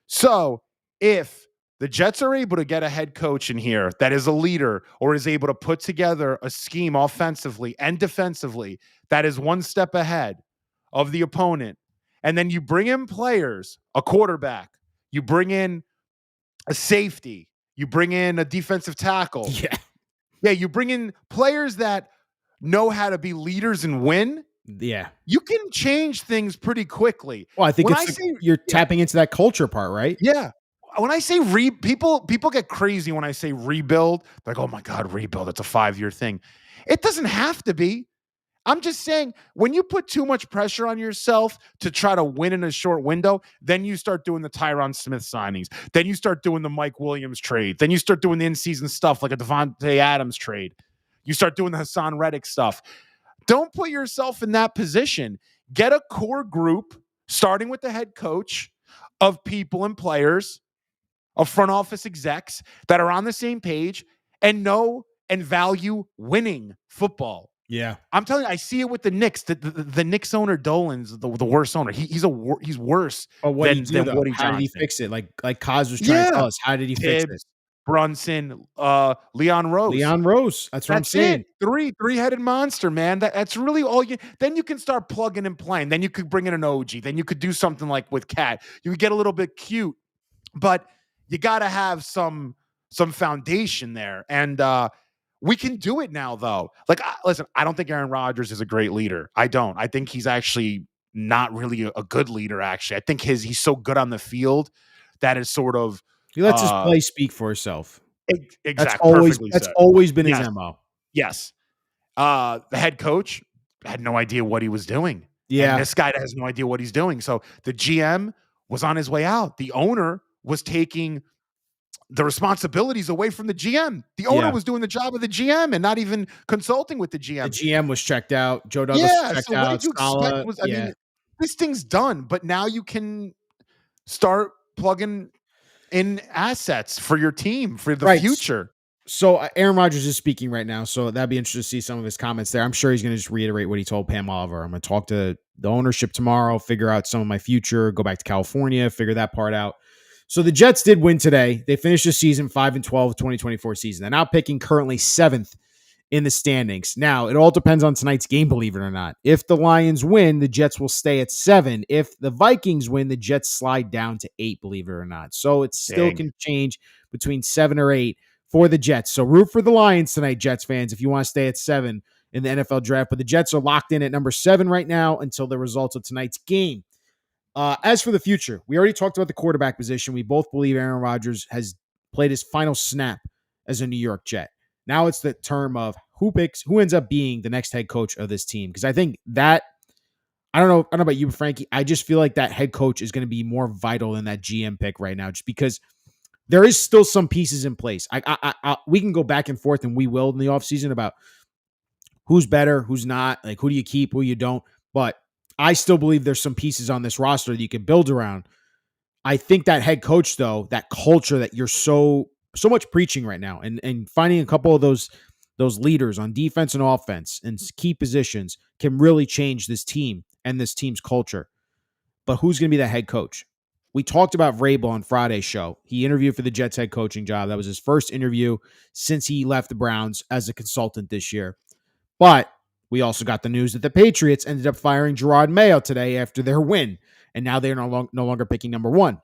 [SPEAKER 2] So if the Jets are able to get a head coach in here that is a leader or is able to put together a scheme offensively and defensively that is one step ahead of the opponent, and then you bring in players, a quarterback, you bring in a safety, you bring in a defensive tackle.
[SPEAKER 1] Yeah.
[SPEAKER 2] Yeah, you bring in players that know how to be leaders and win.
[SPEAKER 1] Yeah.
[SPEAKER 2] You can change things pretty quickly.
[SPEAKER 1] Well, I think
[SPEAKER 2] When I say
[SPEAKER 1] you're
[SPEAKER 2] yeah,
[SPEAKER 1] tapping into that culture part, right?
[SPEAKER 2] yeah. When I say people get crazy when I say rebuild. Like, oh my God, rebuild. It's a 5-year thing. It doesn't have to be. I'm just saying, when you put too much pressure on yourself to try to win in a short window, then you start doing the Tyron Smith signings. Then you start doing the Mike Williams trade. Then you start doing the in-season stuff like a Devontae Adams trade. You start doing the Hassan Reddick stuff. Don't put yourself in that position. Get a core group, starting with the head coach, of people and players, of front office execs that are on the same page and know and value winning football.
[SPEAKER 1] Yeah.
[SPEAKER 2] I'm telling you, I see it with the Knicks. The Knicks owner Dolan's the worst owner. He's worse
[SPEAKER 1] But what did he do,
[SPEAKER 2] than
[SPEAKER 1] though?
[SPEAKER 2] Woody
[SPEAKER 1] How did he
[SPEAKER 2] Johnson.
[SPEAKER 1] fix it? Like Kaz was trying to
[SPEAKER 2] Yeah,
[SPEAKER 1] tell us. How did he fix it?
[SPEAKER 2] Tibbs, Brunson, Leon Rose.
[SPEAKER 1] Leon Rose. That's what I'm
[SPEAKER 2] That's it.
[SPEAKER 1] saying.
[SPEAKER 2] Three-headed monster, man. That's really all you. Then you can start plugging and playing. Then you could bring in an OG. Then you could do something like with Cat. You could get a little bit cute, but you got to have some foundation there. And we can do it now, though. Like, listen, I don't think Aaron Rodgers is a great leader. I don't. I think he's actually not really a good leader. Actually, I think he's so good on the field that is sort of
[SPEAKER 1] He lets his play speak for itself.
[SPEAKER 2] Perfectly
[SPEAKER 1] That's
[SPEAKER 2] said.
[SPEAKER 1] always been his
[SPEAKER 2] Yes.
[SPEAKER 1] MO.
[SPEAKER 2] Yes. The head coach had no idea what he was doing. And
[SPEAKER 1] Yeah.
[SPEAKER 2] this guy has no idea what he's doing. So the GM was on his way out. The owner was taking the responsibilities away from the GM. The owner
[SPEAKER 1] Yeah.
[SPEAKER 2] was doing the job of the GM and not even consulting with the
[SPEAKER 1] The
[SPEAKER 2] GM.
[SPEAKER 1] GM was checked out. Joe Douglas was
[SPEAKER 2] Yeah.
[SPEAKER 1] checked
[SPEAKER 2] So what
[SPEAKER 1] out.
[SPEAKER 2] did you expect?
[SPEAKER 1] Scala.
[SPEAKER 2] I
[SPEAKER 1] Yeah.
[SPEAKER 2] mean, this thing's done, but now you can start plugging in assets for your team for the
[SPEAKER 1] Right.
[SPEAKER 2] future.
[SPEAKER 1] So Aaron Rodgers is speaking right now, so that'd be interesting to see some of his comments there. I'm sure he's going to just reiterate what he told Pam Oliver. I'm going to talk to the ownership tomorrow, figure out some of my future, go back to California, figure that part out. So the Jets did win today. They finished the season 5-12, 2024 season. They're now picking currently 7th in the standings. Now, it all depends on tonight's game, believe it or not. If the Lions win, the Jets will stay at 7. If the Vikings win, the Jets slide down to 8, believe it or not. So it still
[SPEAKER 2] Dang.
[SPEAKER 1] can change between 7 or 8 for the Jets. So root for the Lions tonight, Jets fans, if you want to stay at 7 in the NFL draft. But the Jets are locked in at number 7 right now until the results of tonight's game. As for the future, we already talked about the quarterback position. We both believe Aaron Rodgers has played his final snap as a New York Jet. Now it's the term of who ends up being the next head coach of this team. Because I think that, I don't know about you, Frankie. I just feel like that head coach is going to be more vital than that GM pick right now, just because there is still some pieces in place. We can go back and forth, and we will in the offseason about who's better, who's not, like who do you keep, who you don't. But I still believe there's some pieces on this roster that you can build around. I think that head coach, though, that culture that you're so much preaching right now, and finding a couple of those leaders on defense and offense and key positions can really change this team and this team's culture. But who's going to be that head coach? We talked about Vrabel on Friday's show. He interviewed for the Jets head coaching job. That was his first interview since he left the Browns as a consultant this year. But we also got the news that the Patriots ended up firing Gerard Mayo today after their win, and now they're no longer picking number 1.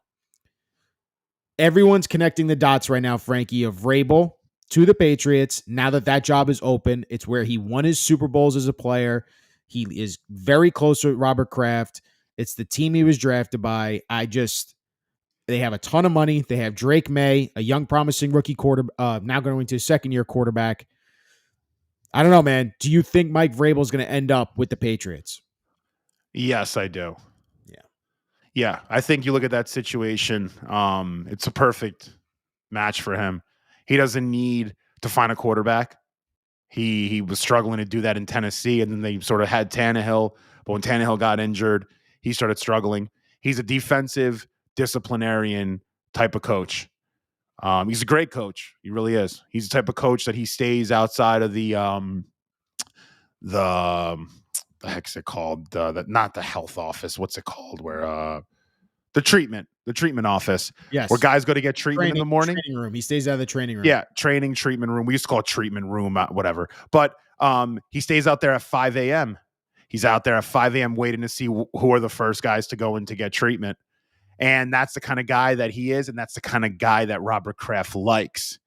[SPEAKER 1] Everyone's connecting the dots right now, Frankie, of Vrabel to the Patriots. Now that job is open, it's where he won his Super Bowls as a player. He is very close with Robert Kraft. It's the team he was drafted by. They have a ton of money. They have Drake May, a young, promising rookie now going into his second-year quarterback. I don't know, man. Do you think Mike Vrabel is going to end up with the Patriots?
[SPEAKER 2] Yes, I do.
[SPEAKER 1] Yeah.
[SPEAKER 2] Yeah, I think you look at that situation. It's a perfect match for him. He doesn't need to find a quarterback. He was struggling to do that in Tennessee, and then they sort of had Tannehill. But when Tannehill got injured, he started struggling. He's a defensive disciplinarian type of coach. He's a great coach. He really is. He's the type of coach that he stays outside of the heck's it called? Not the health office. What's it called? Where the treatment office.
[SPEAKER 1] Yes.
[SPEAKER 2] Where guys go to get treatment in the morning.
[SPEAKER 1] Training room. He stays out of the training room.
[SPEAKER 2] Yeah, treatment room. We used to call it treatment room, whatever. But he stays out there at 5 a.m. He's out there at 5 a.m. waiting to see who are the first guys to go in to get treatment. And that's the kind of guy that he is, and that's the kind of guy that Robert Kraft likes.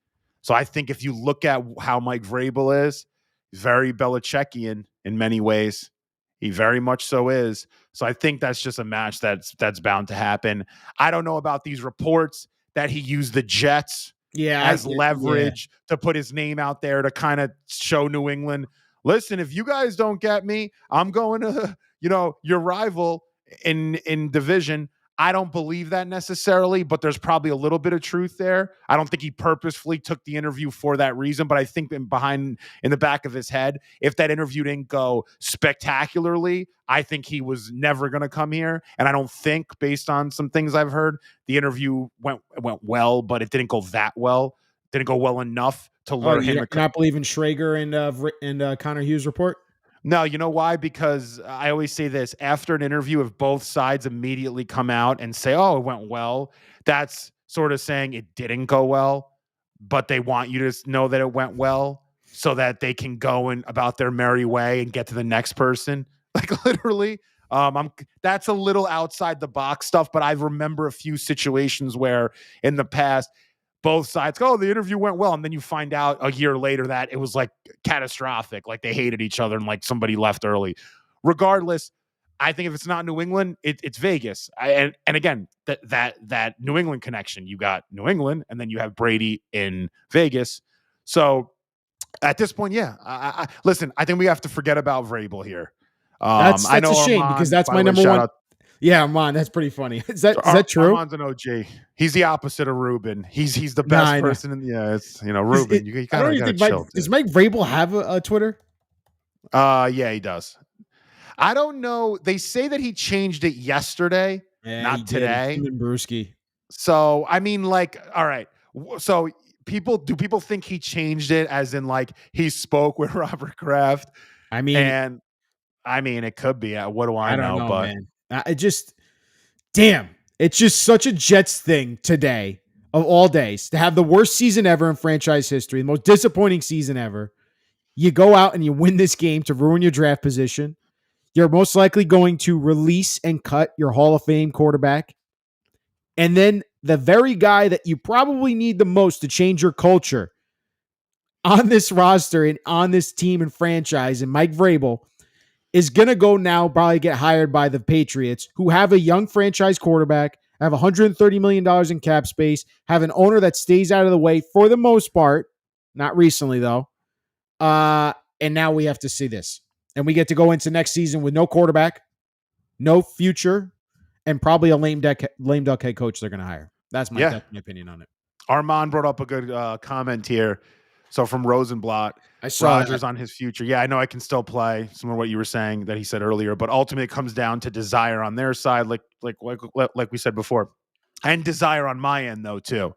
[SPEAKER 2] So I think if you look at how Mike Vrabel is, he's very Belichickian in many ways. He very much so is. So I think that's just a match that's bound to happen. I don't know about these reports that he used the Jets as leverage to put his name out there to kind of show New England, listen, if you guys don't get me, I'm going to, your rival in division. I don't believe that necessarily, but there's probably a little bit of truth there. I don't think he purposefully took the interview for that reason, but I think in the back of his head, if that interview didn't go spectacularly, I think he was never going to come here. And I don't think, based on some things I've heard, the interview went well, but it didn't go that well. Didn't go well enough to lure him.
[SPEAKER 1] You're not believing Schrager and Connor Hughes' report?
[SPEAKER 2] No, you know why? Because I always say this, after an interview, if both sides immediately come out and say, oh, it went well, that's sort of saying it didn't go well, but they want you to know that it went well so that they can go about their merry way and get to the next person. Like literally, that's a little outside the box stuff, but I remember a few situations where in the past, both sides go, oh, the interview went well. And then you find out a year later that it was like catastrophic. Like they hated each other and like somebody left early. Regardless, I think if it's not New England, it's Vegas. And again, that New England connection. You got New England, and then you have Brady in Vegas. So at this point, yeah. Listen, I think we have to forget about Vrabel here.
[SPEAKER 1] That's
[SPEAKER 2] I know
[SPEAKER 1] a shame because
[SPEAKER 2] Armand.
[SPEAKER 1] that's
[SPEAKER 2] By
[SPEAKER 1] my
[SPEAKER 2] the way,
[SPEAKER 1] number
[SPEAKER 2] shout
[SPEAKER 1] one.
[SPEAKER 2] out.
[SPEAKER 1] Yeah, Armand, that's pretty funny. Is that true?
[SPEAKER 2] Armand's an OG. He's the opposite of Ruben. He's the
[SPEAKER 1] Nah,
[SPEAKER 2] best
[SPEAKER 1] I know.
[SPEAKER 2] person. It's Ruben. You
[SPEAKER 1] I don't even
[SPEAKER 2] gotta
[SPEAKER 1] think
[SPEAKER 2] chill.
[SPEAKER 1] Does Mike Vrabel have a Twitter?
[SPEAKER 2] Yeah, he does. I don't know. They say that he changed it yesterday,
[SPEAKER 1] Yeah, he
[SPEAKER 2] not
[SPEAKER 1] did.
[SPEAKER 2] today.
[SPEAKER 1] Him and Brewski.
[SPEAKER 2] So I mean, like, all right. So people think he changed it as in like he spoke with Robert Kraft?
[SPEAKER 1] I mean,
[SPEAKER 2] And I mean, it could be. What do I
[SPEAKER 1] don't
[SPEAKER 2] know?
[SPEAKER 1] know,
[SPEAKER 2] But
[SPEAKER 1] man. I just, damn, it's just such a Jets thing today of all days to have the worst season ever in franchise history, the most disappointing season ever. You go out and you win this game to ruin your draft position. You're most likely going to release and cut your Hall of Fame quarterback. And then the very guy that you probably need the most to change your culture on this roster and on this team and franchise, and Mike Vrabel, is going to go now probably get hired by the Patriots, who have a young franchise quarterback, have $130 million in cap space, have an owner that stays out of the way for the most part. Not recently, though. And now we have to see this. And we get to go into next season with no quarterback, no future, and probably a lame duck head coach they're going to hire. That's my opinion on it.
[SPEAKER 2] Armand brought up a good comment here. So from Rosenblatt,
[SPEAKER 1] I saw
[SPEAKER 2] Rodgers on his future. Yeah, I know I can still play some of what you were saying that he said earlier, but ultimately it comes down to desire on their side, like we said before, and desire on my end though too.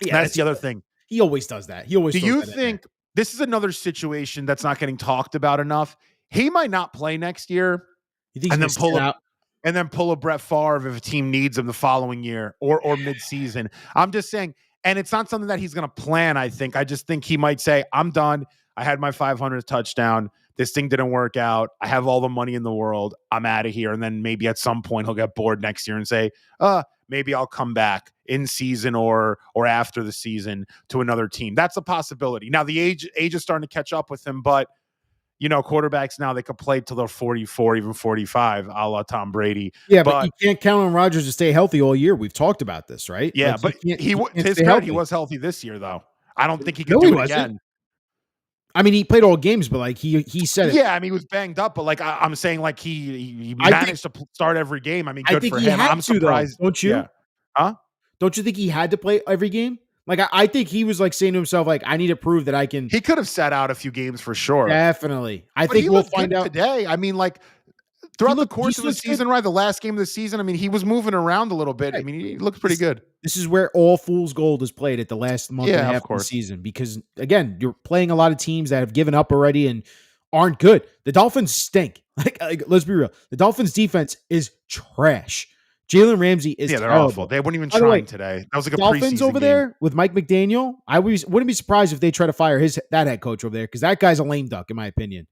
[SPEAKER 2] Yeah, that's the other thing.
[SPEAKER 1] He always does that. He always.
[SPEAKER 2] Do you think this is another situation that's not getting talked about enough? He might not play next year, and then pull a Brett Favre if a team needs him the following year or midseason. I'm just saying. And it's not something that he's going to plan, I think. I just think he might say, I'm done. I had my 500th touchdown. This thing didn't work out. I have all the money in the world. I'm out of here. And then maybe at some point he'll get bored next year and say, maybe I'll come back in season or after the season to another team. That's a possibility. Now, the age is starting to catch up with him, but quarterbacks now, they could play till they're 44, even 45, a la Tom Brady.
[SPEAKER 1] Yeah, but you can't count on Rodgers to stay healthy all year. We've talked about this, right?
[SPEAKER 2] Yeah,
[SPEAKER 1] like
[SPEAKER 2] but he was healthy this year, though. I don't think he could do it again.
[SPEAKER 1] I mean, he played all games, but like he said it.
[SPEAKER 2] Yeah, I mean, he was banged up, but like I'm saying, like he managed to start every game. I mean, good for him. I'm surprised.
[SPEAKER 1] Don't you?
[SPEAKER 2] Yeah. Huh?
[SPEAKER 1] Don't you think he had to play every game? Like, I think he was like saying to himself, like, I need to prove that I can.
[SPEAKER 2] He could have sat out a few games for sure.
[SPEAKER 1] Definitely. I think we'll find out
[SPEAKER 2] today. I mean, like throughout the course of the season, right? The last game of the season, I mean, he was moving around a little bit. Right. I mean, he looked pretty good.
[SPEAKER 1] This is where all fool's gold is played at the last month and a half of the season. Because again, you're playing a lot of teams that have given up already and aren't good. The Dolphins stink. Like let's be real. The Dolphins defense is trash. Jalen Ramsey is
[SPEAKER 2] they're
[SPEAKER 1] terrible.
[SPEAKER 2] Awful. They weren't even trying today. That was like a
[SPEAKER 1] Dolphins over
[SPEAKER 2] game.
[SPEAKER 1] there with Mike McDaniel. I wouldn't be surprised if they try to fire that head coach over there because that guy's a lame duck, in my opinion.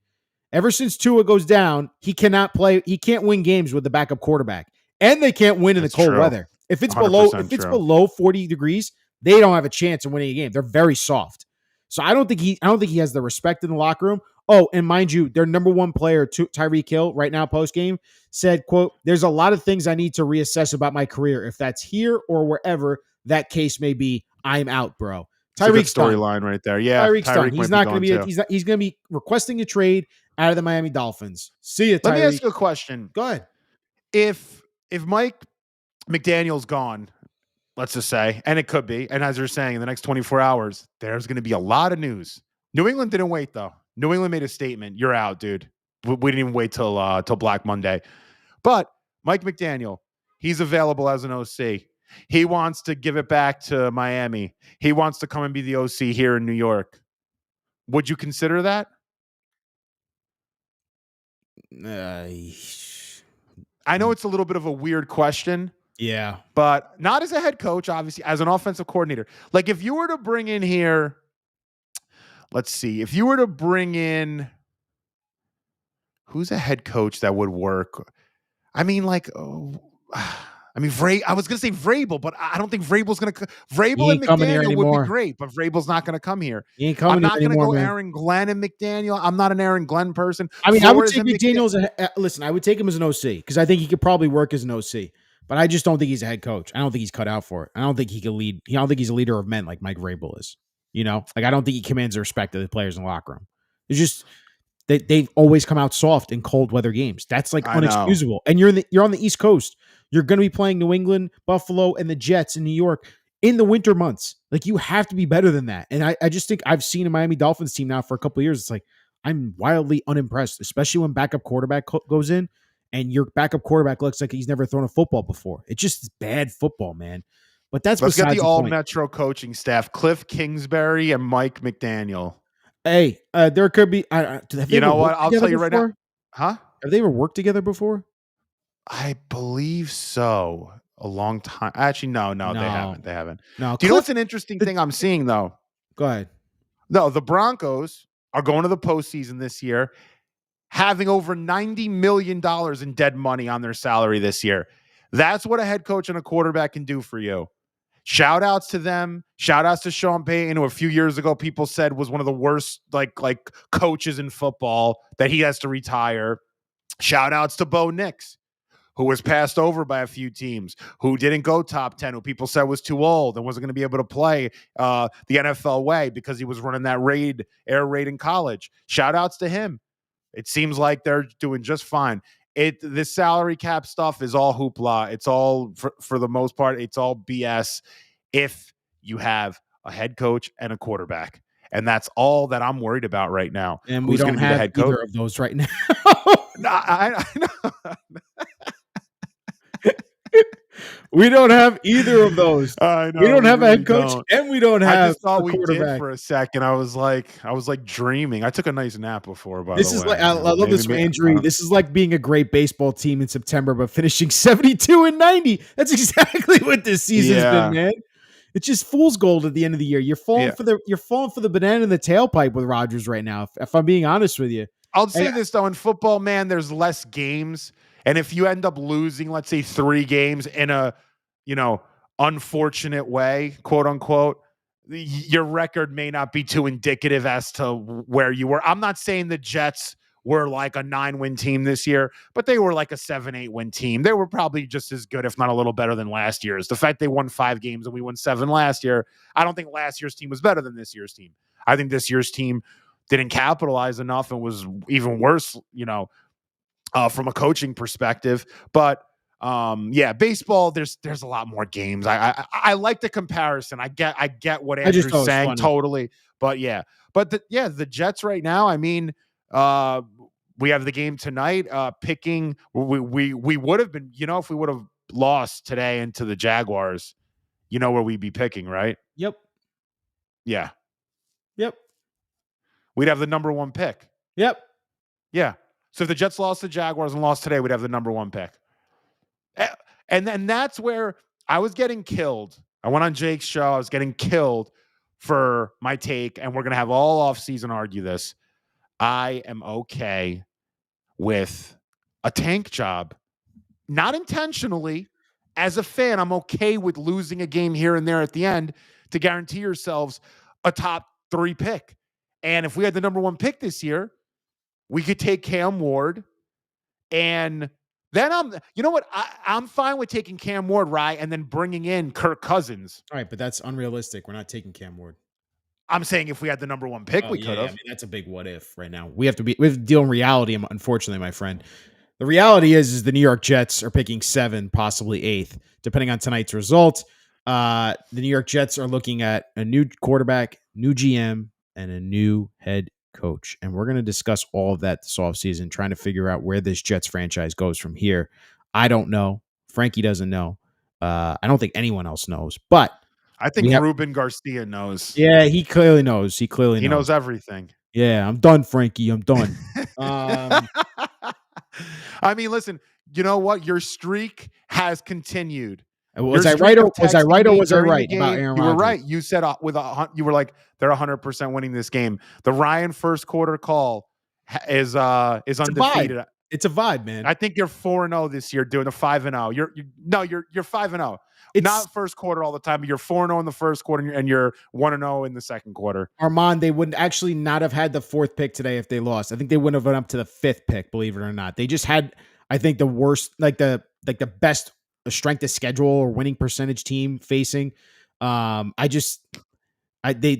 [SPEAKER 1] Ever since Tua goes down, he cannot play. He can't win games with the backup quarterback, and they can't win in the cold weather. If it's below 40 degrees, they don't have a chance of winning a game. They're very soft. So I don't think he has the respect in the locker room. Oh, and mind you, their number one player, Tyreek Hill, right now post-game, said, quote, there's a lot of things I need to reassess about my career. If that's here or wherever that case may be, I'm out, bro.
[SPEAKER 2] Tyreek's storyline right there. Yeah.
[SPEAKER 1] Tyreek's done. He's not going to be he's going to be requesting a trade out of the Miami Dolphins. See you, Tyreek.
[SPEAKER 2] Let me ask you a question.
[SPEAKER 1] Go ahead.
[SPEAKER 2] If Mike McDaniel's gone, let's just say, and it could be, and as you're saying, in the next 24 hours, there's going to be a lot of news. New England didn't wait, though. New England made a statement. You're out, dude. We didn't even wait till Black Monday. But Mike McDaniel, he's available as an OC. He wants to give it back to Miami. He wants to come and be the OC here in New York. Would you consider that? I know it's a little bit of a weird question.
[SPEAKER 1] Yeah.
[SPEAKER 2] But not as a head coach, obviously, as an offensive coordinator. Like if you were to bring in here, let's see, if you were to bring in, who's a head coach that would work? I mean, like, I mean, I was going to say Vrabel, but I don't think Vrabel's going to.
[SPEAKER 1] He
[SPEAKER 2] Vrabel and
[SPEAKER 1] ain't coming here
[SPEAKER 2] McDaniel would be
[SPEAKER 1] anymore.
[SPEAKER 2] great, but Vrabel's not going to come here.
[SPEAKER 1] He ain't
[SPEAKER 2] I'm
[SPEAKER 1] coming here
[SPEAKER 2] not going to
[SPEAKER 1] anymore,
[SPEAKER 2] go
[SPEAKER 1] man.
[SPEAKER 2] Aaron Glenn and McDaniel. I'm not an Aaron Glenn person.
[SPEAKER 1] I mean, I would
[SPEAKER 2] Flores
[SPEAKER 1] take
[SPEAKER 2] and
[SPEAKER 1] McDaniel listen, I would take him as an OC because I think he could probably work as an OC, but I just don't think he's a head coach. I don't think he's cut out for it. I don't think he can lead. I don't think he's a leader of men like Mike Vrabel is. Like I don't think he commands the respect of the players in the locker room. It's just they've always come out soft in cold weather games. That's like
[SPEAKER 2] I know.
[SPEAKER 1] unexcusable. And you're on the East Coast. You're going to be playing New England, Buffalo, and the Jets in New York in the winter months. Like you have to be better than that. And I just think I've seen a Miami Dolphins team now for a couple of years. It's like I'm wildly unimpressed, especially when backup quarterback goes in and your backup quarterback looks like he's never thrown a football before. It just is bad football, man. But that's
[SPEAKER 2] Let's get
[SPEAKER 1] besides
[SPEAKER 2] the
[SPEAKER 1] the
[SPEAKER 2] all
[SPEAKER 1] point.
[SPEAKER 2] Metro coaching staff: Cliff Kingsbury and Mike McDaniel.
[SPEAKER 1] Hey, there could be.
[SPEAKER 2] You know what? I'll tell you right now. Huh?
[SPEAKER 1] Have they ever worked together before?
[SPEAKER 2] I believe so. A long time. Actually, no, they haven't. They haven't.
[SPEAKER 1] No.
[SPEAKER 2] Do you know what's an interesting thing I'm seeing though?
[SPEAKER 1] Go ahead.
[SPEAKER 2] No, the Broncos are going to the postseason this year, having over $90 million in dead money on their salary this year. That's what a head coach and a quarterback can do for you. Shout outs to them. Shout outs to Sean Payton, who a few years ago people said was one of the worst like coaches in football, that he has to retire. Shout outs to Bo Nix, who was passed over by a few teams, who didn't go top 10, who people said was too old and wasn't going to be able to play the NFL way because he was running that air raid in college. Shout outs to him. It seems like they're doing just fine. This salary cap stuff is all hoopla. It's all, for the most part, it's all BS if you have a head coach and a quarterback. And that's all that I'm worried about right now.
[SPEAKER 1] And we don't have either of those right now.
[SPEAKER 2] No, I know.
[SPEAKER 1] We don't have either of those.
[SPEAKER 2] I know,
[SPEAKER 1] we don't have
[SPEAKER 2] really
[SPEAKER 1] a head coach, and we don't have.
[SPEAKER 2] I just thought
[SPEAKER 1] a
[SPEAKER 2] we
[SPEAKER 1] quarterback.
[SPEAKER 2] did for a second. I was like dreaming. I took a nice nap before. By
[SPEAKER 1] this
[SPEAKER 2] the
[SPEAKER 1] is
[SPEAKER 2] way,
[SPEAKER 1] like I love this for Andrew. This is like being a great baseball team in September, but finishing 72-90. That's exactly what this season's been, man. It's just fool's gold at the end of the year. You're falling for the banana in the tailpipe with Rodgers right now. If I'm being honest with you,
[SPEAKER 2] I'll say this though: in football, man, there's less games, and if you end up losing, let's say 3 games in a unfortunate way, quote unquote, your record may not be too indicative as to where you were. I'm not saying the Jets were like a 9-win team this year, but they were like a 7-8 win team. They were probably just as good, if not a little better than last year's. The fact they won 5 games and we won 7 last year, I don't think last year's team was better than this year's team. I think this year's team didn't capitalize enough and was even worse, from a coaching perspective. But baseball, there's a lot more games. I like the comparison. I get what Andrew's saying totally. But the Jets right now, I mean, we have the game tonight, picking, we would have been, if we would have lost today into the Jaguars, where we'd be picking, right?
[SPEAKER 1] Yep.
[SPEAKER 2] Yeah.
[SPEAKER 1] Yep.
[SPEAKER 2] We'd have the number 1 pick.
[SPEAKER 1] Yep.
[SPEAKER 2] Yeah. So if the Jets lost to Jaguars and lost today, we'd have the number 1 pick. And then that's where I was getting killed. I went on Jake's show. I was getting killed for my take, and we're going to have all offseason argue this. I am okay with a tank job. Not intentionally. As a fan, I'm okay with losing a game here and there at the end to guarantee yourselves a top 3 pick. And if we had the number 1 pick this year, we could take Cam Ward, and then I'm fine with taking Cam Ward, right, and then bringing in Kirk Cousins.
[SPEAKER 1] All right, but that's unrealistic. We're not taking Cam Ward.
[SPEAKER 2] I'm saying if we had the number 1 pick, we could have.
[SPEAKER 1] I mean, that's a big what if right now. We have to deal in reality, unfortunately, my friend. The reality is the New York Jets are picking 7, possibly 8th, depending on tonight's result. The New York Jets are looking at a new quarterback, new GM, and a new head coach. And we're going to discuss all of that this offseason, trying to figure out where this Jets franchise goes from here. I don't know. Frankie doesn't know. I don't think anyone else knows, but
[SPEAKER 2] I think Ruben Garcia knows.
[SPEAKER 1] Yeah, he clearly knows. He
[SPEAKER 2] knows everything.
[SPEAKER 1] Yeah, I'm done, Frankie. I'm done.
[SPEAKER 2] I mean, listen, you know what? Your streak has continued.
[SPEAKER 1] Was I right or was I right about Aaron Rodgers?
[SPEAKER 2] You were right. You said you were like, they're 100% winning this game. The Ryan first quarter call is undefeated.
[SPEAKER 1] It's a vibe, man.
[SPEAKER 2] I think you're 4-0 this year, doing a 5-0. You're 5-0.
[SPEAKER 1] It's
[SPEAKER 2] Not first quarter all the time, but you're 4-0 in the first quarter and you're 1-0 in the second quarter.
[SPEAKER 1] Armand, they would actually not have had the 4th pick today if they lost. I think they wouldn't have went up to the 5th pick, believe it or not. They just had, I think, the worst, the best strength of schedule or winning percentage team facing. They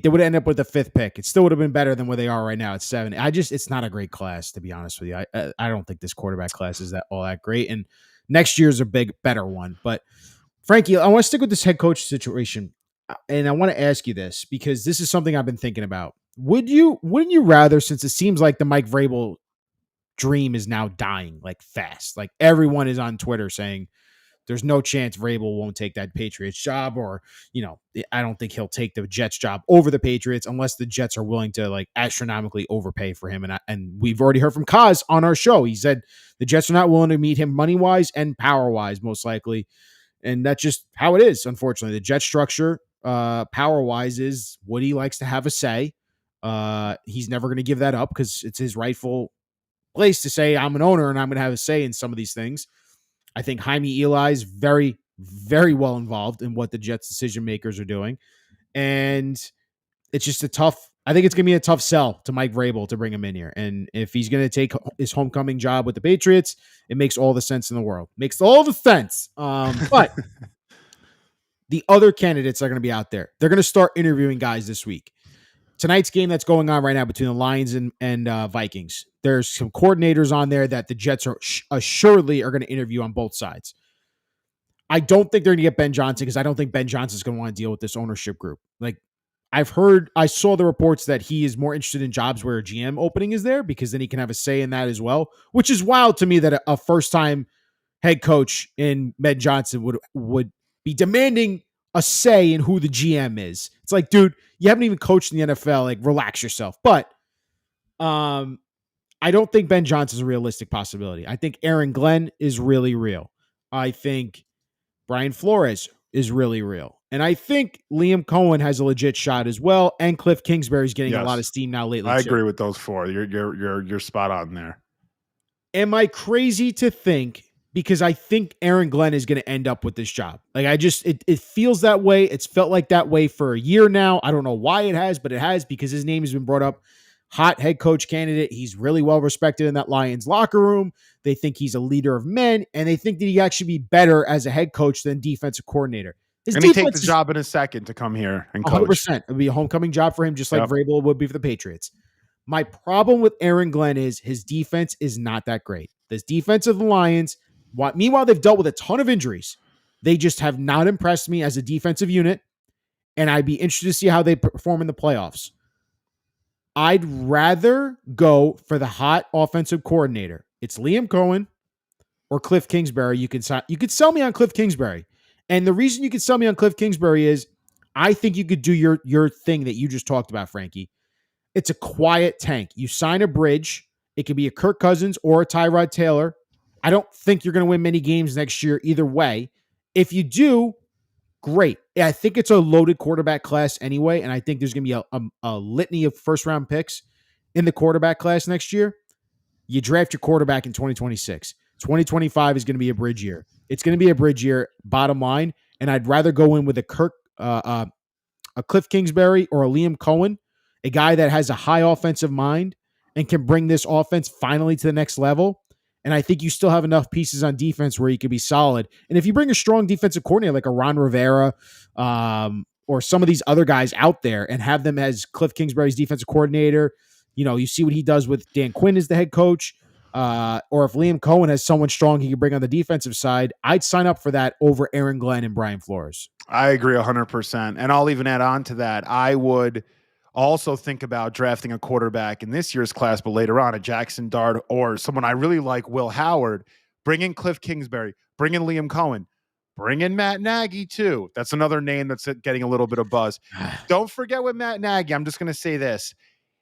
[SPEAKER 1] would end up with the 5th pick. It still would have been better than where they are right now at 7. It's not a great class, to be honest with you. I don't think this quarterback class is all that great. And next year's a better one. But Frankie, I want to stick with this head coach situation. And I want to ask you this because this is something I've been thinking about. Wouldn't you rather, since it seems like the Mike Vrabel dream is now dying like fast, like everyone is on Twitter saying there's no chance Vrabel won't take that Patriots job, or, I don't think he'll take the Jets job over the Patriots unless the Jets are willing to like astronomically overpay for him. And we've already heard from Kaz on our show. He said the Jets are not willing to meet him money wise and power wise, most likely. And that's just how it is. Unfortunately, the Jet structure, power wise, is Woody likes to have a say. He's never going to give that up because it's his rightful place to say, I'm an owner and I'm going to have a say in some of these things. I think Jaime Eli is very, very well involved in what the Jets decision makers are doing. And it's just I think it's going to be a tough sell to Mike Vrabel to bring him in here. And if he's going to take his homecoming job with the Patriots, it makes all the sense in the world. Makes all the sense. But the other candidates are going to be out there. They're going to start interviewing guys this week. Tonight's game that's going on right now between the Lions and Vikings, there's some coordinators on there that the Jets are assuredly are going to interview on both sides. I don't think they're going to get Ben Johnson because I don't think Ben Johnson is going to want to deal with this ownership group. Like, I saw the reports that he is more interested in jobs where a GM opening is there because then he can have a say in that as well, which is wild to me that a first-time head coach in Ben Johnson would be demanding a say in who the GM is. It's like, dude, you haven't even coached in the NFL. Like, relax yourself. But I don't think Ben Johnson's a realistic possibility. I think Aaron Glenn is really real. I think Brian Flores is really real. And I think Liam Cohen has a legit shot as well. And Cliff Kingsbury's getting a lot of steam now lately.
[SPEAKER 2] I agree with those 4. You're spot on there.
[SPEAKER 1] Am I crazy to think, because I think Aaron Glenn is going to end up with this job? Like, it feels that way. It's felt like that way for a year now. I don't know why it has, but it has, because his name has been brought up. Hot head coach candidate. He's really well respected in that Lions locker room. They think he's a leader of men, and they think that he actually be better as a head coach than defensive coordinator.
[SPEAKER 2] And he take the job in a second to come here and coach.
[SPEAKER 1] 100%. It would be a homecoming job for him, just like Vrabel would be for the Patriots. My problem with Aaron Glenn is his defense is not that great. This defense of the Lions, meanwhile, they've dealt with a ton of injuries. They just have not impressed me as a defensive unit, and I'd be interested to see how they perform in the playoffs. I'd rather go for the hot offensive coordinator. It's Liam Cohen or Cliff Kingsbury. You could sell me on Cliff Kingsbury. And the reason you could sell me on Cliff Kingsbury is I think you could do your thing that you just talked about, Frankie. It's a quiet tank. You sign a bridge. It could be a Kirk Cousins or a Tyrod Taylor. I don't think you're going to win many games next year either way. If you do, great. I think it's a loaded quarterback class anyway, and I think there's going to be a litany of first-round picks in the quarterback class next year. You draft your quarterback in 2026. 2025 is going to be a bridge year. It's going to be a bridge year, bottom line, and I'd rather go in with a Cliff Kingsbury or a Liam Cohen, a guy that has a high offensive mind and can bring this offense finally to the next level. And I think you still have enough pieces on defense where you could be solid. And if you bring a strong defensive coordinator like a Ron Rivera or some of these other guys out there and have them as Cliff Kingsbury's defensive coordinator, you see what he does with Dan Quinn as the head coach. Or if Liam Cohen has someone strong he can bring on the defensive side, I'd sign up for that over Aaron Glenn and Brian Flores.
[SPEAKER 2] I agree 100%. And I'll even add on to that. I would also think about drafting a quarterback in this year's class, but later on, a Jackson Dart or someone I really like, Will Howard. Bring in Cliff Kingsbury. Bring in Liam Cohen. Bring in Matt Nagy, too. That's another name that's getting a little bit of buzz. Don't forget with Matt Nagy, I'm just going to say this.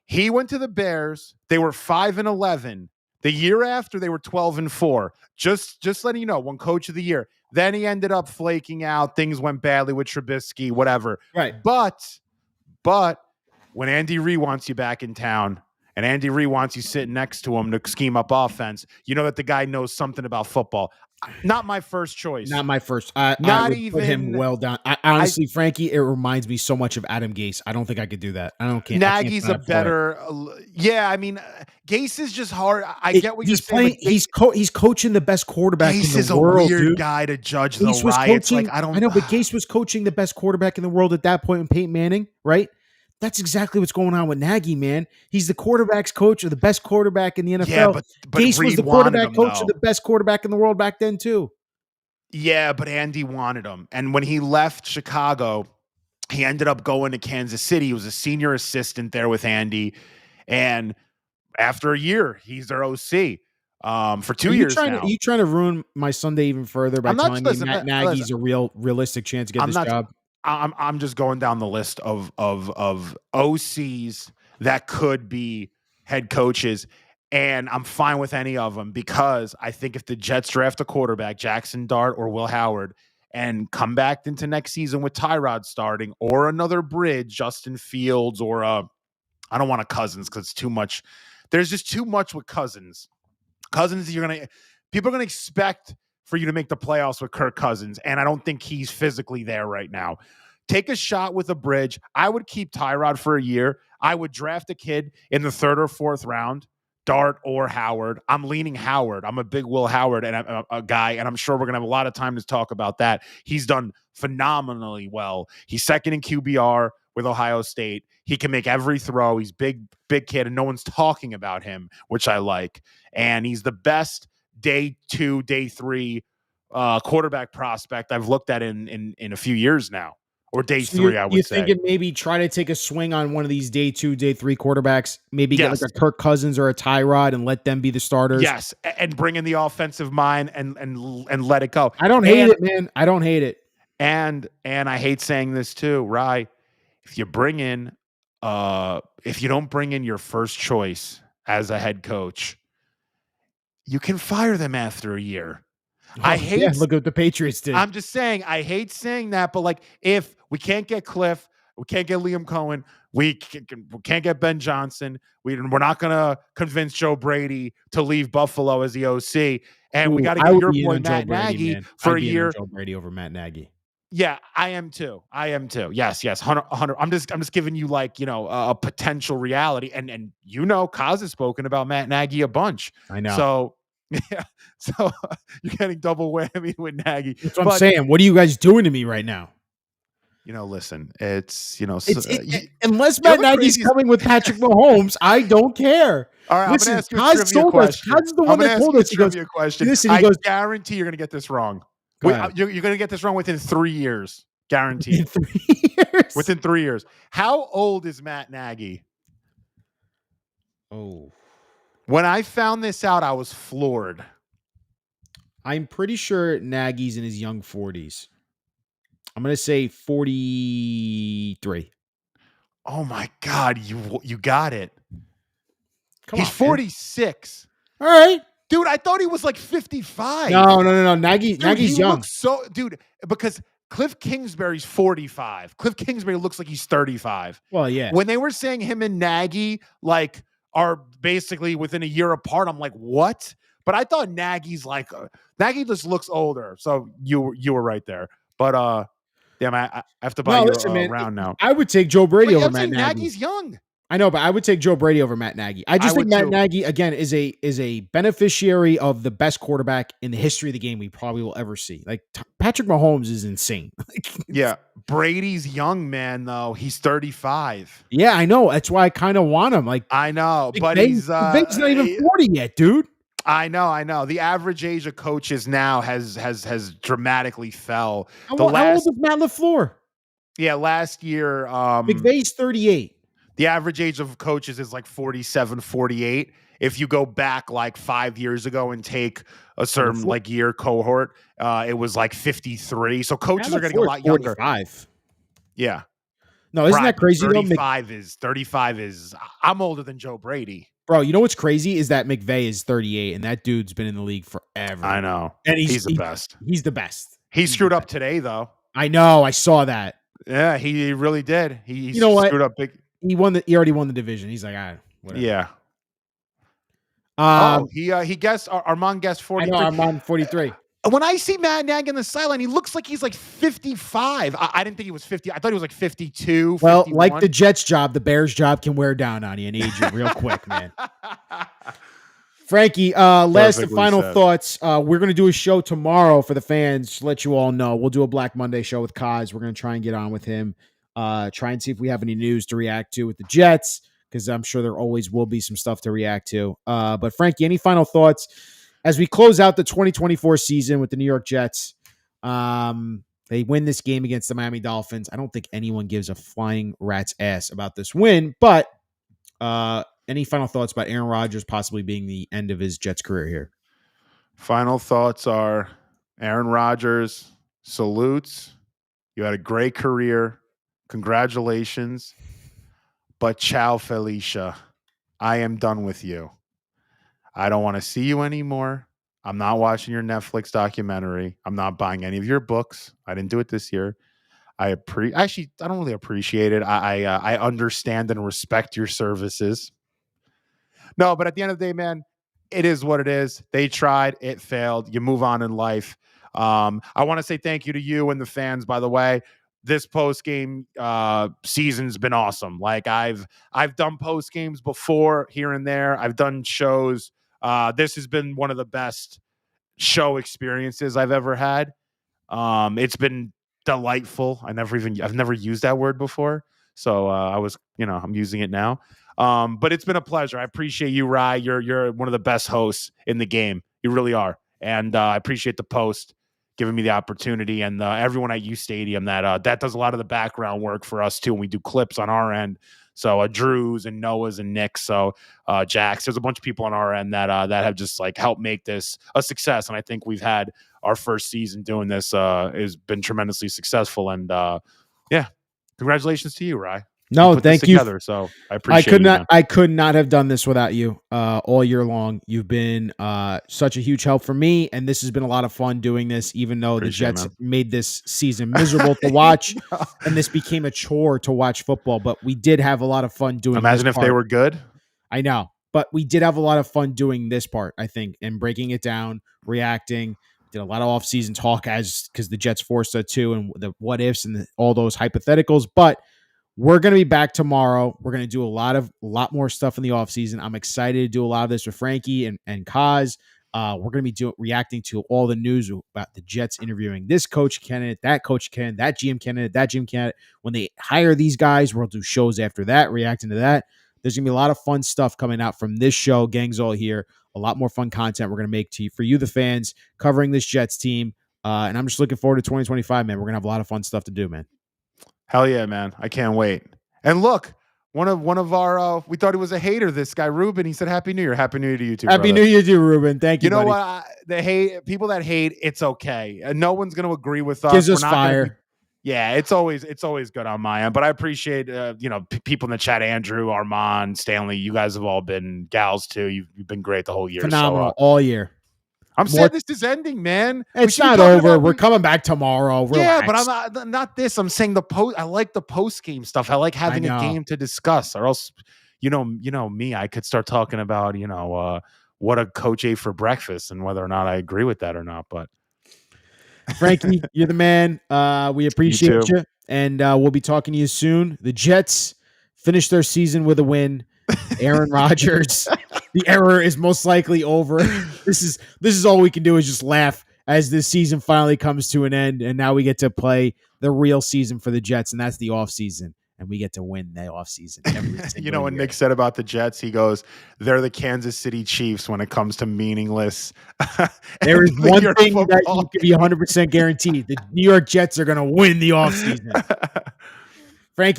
[SPEAKER 2] He went to the Bears. They were 5-11. The year after, they were 12-4. Just letting you know, one coach of the year. Then he ended up flaking out. Things went badly with Trubisky, whatever.
[SPEAKER 1] Right.
[SPEAKER 2] But when Andy Reid wants you back in town and Andy Reid wants you sitting next to him to scheme up offense, you know that the guy knows something about football. Not my first choice.
[SPEAKER 1] Not my first. I
[SPEAKER 2] Not
[SPEAKER 1] would put him
[SPEAKER 2] even
[SPEAKER 1] well down. Honestly, Frankie, it reminds me so much of Adam Gase. I don't think I could do that. I can't
[SPEAKER 2] Nagy's
[SPEAKER 1] sign
[SPEAKER 2] a
[SPEAKER 1] up for it.
[SPEAKER 2] better. Yeah, I mean, Gase is just hard. I get what you're saying.
[SPEAKER 1] He's coaching the best quarterback
[SPEAKER 2] Gase
[SPEAKER 1] in the
[SPEAKER 2] is
[SPEAKER 1] world,
[SPEAKER 2] a weird
[SPEAKER 1] dude.
[SPEAKER 2] guy to judge
[SPEAKER 1] Gase
[SPEAKER 2] the
[SPEAKER 1] was
[SPEAKER 2] riots.
[SPEAKER 1] coaching.
[SPEAKER 2] Like I
[SPEAKER 1] know, but Gase was coaching the best quarterback in the world at that point with Peyton Manning, right? That's exactly what's going on with Nagy, man. He's the quarterback's coach of the best quarterback in the NFL.
[SPEAKER 2] Yeah, but
[SPEAKER 1] Gase was
[SPEAKER 2] Reid
[SPEAKER 1] the quarterback
[SPEAKER 2] him,
[SPEAKER 1] coach of the best quarterback in the world back then too.
[SPEAKER 2] Yeah, but Andy wanted him. And when he left Chicago, he ended up going to Kansas City. He was a senior assistant there with Andy. And after a year, he's their OC for 2 years now.
[SPEAKER 1] Are you trying to ruin my Sunday even further by telling me Matt Nagy's a realistic chance to get this job?
[SPEAKER 2] I'm just going down the list of OCs that could be head coaches. And I'm fine with any of them because I think if the Jets draft a quarterback, Jackson Dart or Will Howard, and come back into next season with Tyrod starting or another bridge, Justin Fields, or I don't want a Cousins because it's too much. There's just too much with Cousins. Cousins, people are gonna expect for you to make the playoffs with Kirk Cousins, and I don't think he's physically there right now. Take a shot with a bridge. I would keep Tyrod for a year. I would draft a kid in the 3rd or 4th round. Dart or Howard. I'm leaning Howard. I'm a big Will Howard and a guy, and I'm sure we're going to have a lot of time to talk about that. He's done phenomenally well. He's second in QBR with Ohio State. He can make every throw. He's big kid, and no one's talking about him, which I like. And he's the best day 2, day 3 quarterback prospect I've looked at in a few years now. Or day 3, I would say.
[SPEAKER 1] You're thinking maybe try to take a swing on one of these day 2, day 3 quarterbacks, maybe get like a Kirk Cousins or a Tyrod and let them be the starters.
[SPEAKER 2] Yes, and bring in the offensive mind and let it go.
[SPEAKER 1] I don't hate it, man. I don't hate it.
[SPEAKER 2] And I hate saying this too, Rye. If you don't bring in your first choice as a head coach, you can fire them after a year.
[SPEAKER 1] Look at what the Patriots did.
[SPEAKER 2] I'm just saying, I hate saying that, but like, if we can't get Cliff, we can't get Liam Cohen, we can't get Ben Johnson, we're not going to convince Joe Brady to leave Buffalo as the OC, and we got to get your boy Matt Nagy for a year.
[SPEAKER 1] Joe Brady over Matt Nagy.
[SPEAKER 2] Yeah, I am too. Yes, 100. I'm just giving you like, a potential reality, and Kaz has spoken about Matt Nagy a bunch.
[SPEAKER 1] I know.
[SPEAKER 2] So. Yeah, so you're getting double whammy with Nagy.
[SPEAKER 1] That's what I'm saying. What are you guys doing to me right now?
[SPEAKER 2] Listen, it's
[SPEAKER 1] unless Matt Nagy's coming with Patrick Mahomes, I don't care.
[SPEAKER 2] All right,
[SPEAKER 1] listen,
[SPEAKER 2] I'm going to ask you a trivia question.
[SPEAKER 1] Kaz is the one that told us. He goes,
[SPEAKER 2] listen, I guarantee you're going to get this wrong. You're going to get this wrong within 3 years. Guaranteed. Within 3 years. How old is Matt Nagy?
[SPEAKER 1] Oh.
[SPEAKER 2] When I found this out, I was floored.
[SPEAKER 1] I'm pretty sure Nagy's in his young 40s. I'm going to say 43.
[SPEAKER 2] Oh my God, you got it. He's 46.
[SPEAKER 1] All right.
[SPEAKER 2] Dude, I thought he was like 55.
[SPEAKER 1] No. Nagy's young.
[SPEAKER 2] Because Cliff Kingsbury's 45. Cliff Kingsbury looks like he's 35.
[SPEAKER 1] Well, yeah.
[SPEAKER 2] When they were saying him and Nagy like are basically within a year apart, I'm like, what? But I thought Nagy's like Nagy just looks older. So you were right there. But damn, I have to buy you round now.
[SPEAKER 1] I would take Joe Brady over Matt Nagy.
[SPEAKER 2] Nagy's young.
[SPEAKER 1] I know, but I would take Joe Brady over Matt Nagy. I think Matt Nagy again is a beneficiary of the best quarterback in the history of the game we probably will ever see. Like Patrick Mahomes is insane.
[SPEAKER 2] Yeah, Brady's young, man. Though he's 35.
[SPEAKER 1] Yeah, I know. That's why I kind of want him. Like
[SPEAKER 2] I know, but he's
[SPEAKER 1] not even 40 yet, dude.
[SPEAKER 2] I know. The average age of coaches now has dramatically fell.
[SPEAKER 1] How old is Matt LaFleur?
[SPEAKER 2] Yeah, last year.
[SPEAKER 1] McVay's 38.
[SPEAKER 2] The average age of coaches is like 47, 48. If you go back like 5 years ago and take a certain like year cohort, it was like 53. So coaches are getting a lot younger.
[SPEAKER 1] 45.
[SPEAKER 2] Yeah.
[SPEAKER 1] No, isn't that crazy?
[SPEAKER 2] 35 is I'm older than Joe Brady.
[SPEAKER 1] Bro, you know what's crazy is that McVay is 38 and that dude's been in the league forever.
[SPEAKER 2] I know.
[SPEAKER 1] And
[SPEAKER 2] he's the best.
[SPEAKER 1] He's the best.
[SPEAKER 2] He screwed up today though.
[SPEAKER 1] I know. I saw that.
[SPEAKER 2] Yeah, he really did. He
[SPEAKER 1] screwed
[SPEAKER 2] up big.
[SPEAKER 1] He already won the division. He's like, whatever.
[SPEAKER 2] Yeah. He guessed Armand guessed
[SPEAKER 1] I know
[SPEAKER 2] 43.
[SPEAKER 1] I'm on 43.
[SPEAKER 2] When I see Matt Nagy on the sideline, he looks like he's like 55. I didn't think he was 50. I thought he was like 52,
[SPEAKER 1] Well,
[SPEAKER 2] 51.
[SPEAKER 1] like the Jets job, the Bears job can wear down on you and age you real quick, man. Frankie, last and final thoughts. We're going to do a show tomorrow for the fans. Let you all know. We'll do a Black Monday show with Kaz. We're going to try and get on with him. Try and see if we have any news to react to with the Jets, because I'm sure there always will be some stuff to react to. But Frankie, any final thoughts as we close out the 2024 season with the New York Jets? They win this game against the Miami Dolphins. I don't think anyone gives a flying rat's ass about this win, but any final thoughts about Aaron Rodgers possibly being the end of his Jets career here?
[SPEAKER 2] Final thoughts are Aaron Rodgers, salutes. You had a great career. Congratulations. But ciao, Felicia. I am done with you. I don't want to see you anymore. I'm not watching your Netflix documentary. I'm not buying any of your books. I didn't do it this year. I don't really appreciate it. I understand and respect your services. No, but at the end of the day, man, it is what it is. They tried, it failed. You move on in life. I want to say thank you to you and the fans, by the way. This post game season's been awesome. Like I've done post games before here and there. I've done shows. This has been one of the best show experiences I've ever had. It's been delightful. I've never used that word before. So I'm using it now. But it's been a pleasure. I appreciate you, Rye. You're one of the best hosts in the game. You really are. And I appreciate the post giving me the opportunity, and everyone at U Stadium that does a lot of the background work for us too. And we do clips on our end. So Drew's and Noah's and Nick. So Jax, there's a bunch of people on our end that have just like helped make this a success. And I think we've had our first season doing this has been tremendously successful. And congratulations to you, Rye.
[SPEAKER 1] No, thank you.
[SPEAKER 2] Together, so I appreciate it.
[SPEAKER 1] I could not have done this without you all year long. You've been such a huge help for me, and this has been a lot of fun doing this, even though the Jets made this season miserable to watch, and this became a chore to watch football. But we did have a lot of fun doing.
[SPEAKER 2] Imagine if they were good.
[SPEAKER 1] I know, but we did have a lot of fun doing this part, I think, and breaking it down, reacting. Did a lot of off-season talk because the Jets forced us to, and the what ifs and all those hypotheticals, but. We're going to be back tomorrow. We're going to do a lot more stuff in the offseason. I'm excited to do a lot of this with Frankie and Kaz. We're going to be reacting to all the news about the Jets interviewing this coach candidate, that coach candidate, that GM candidate, that GM candidate. When they hire these guys, we'll do shows after that, reacting to that. There's going to be a lot of fun stuff coming out from this show. Gang's all here. A lot more fun content we're going to make for you, the fans, covering this Jets team. And I'm just looking forward to 2025, man. We're going to have a lot of fun stuff to do, man.
[SPEAKER 2] Hell yeah, man. I can't wait. And look, one of our we thought he was a hater, this guy Ruben. He said Happy New Year. Happy New Year to you too.
[SPEAKER 1] Happy New Year to you, Ruben. Thank you.
[SPEAKER 2] You know what? The hate people that hate, it's okay. No one's going to agree with us.
[SPEAKER 1] Gives us fire.
[SPEAKER 2] It's always good on my end. But I appreciate people in the chat, Andrew, Armand, Stanley. You guys have all been gals too. You've been great the whole year.
[SPEAKER 1] Phenomenal all year.
[SPEAKER 2] I'm sad this is ending, man.
[SPEAKER 1] It's not over. We're coming back tomorrow. Relax.
[SPEAKER 2] Yeah, but I'm not this. I'm saying the post. I like the post game stuff. I like having a game to discuss, or else, you know me. I could start talking about what a coach ate for breakfast and whether or not I agree with that or not. But
[SPEAKER 1] Frankie, you're the man. We appreciate you, and we'll be talking to you soon. The Jets finished their season with a win. Aaron Rodgers. The era is most likely over. This is all we can do is just laugh as this season finally comes to an end, and now we get to play the real season for the Jets, and that's the off season, and we get to win the off season.
[SPEAKER 2] You know what Nick said about the Jets? He goes, "They're the Kansas City Chiefs when it comes to meaningless."
[SPEAKER 1] There is one thing that you can be 100% guaranteed: the New York Jets are going to win the off season. Frankie.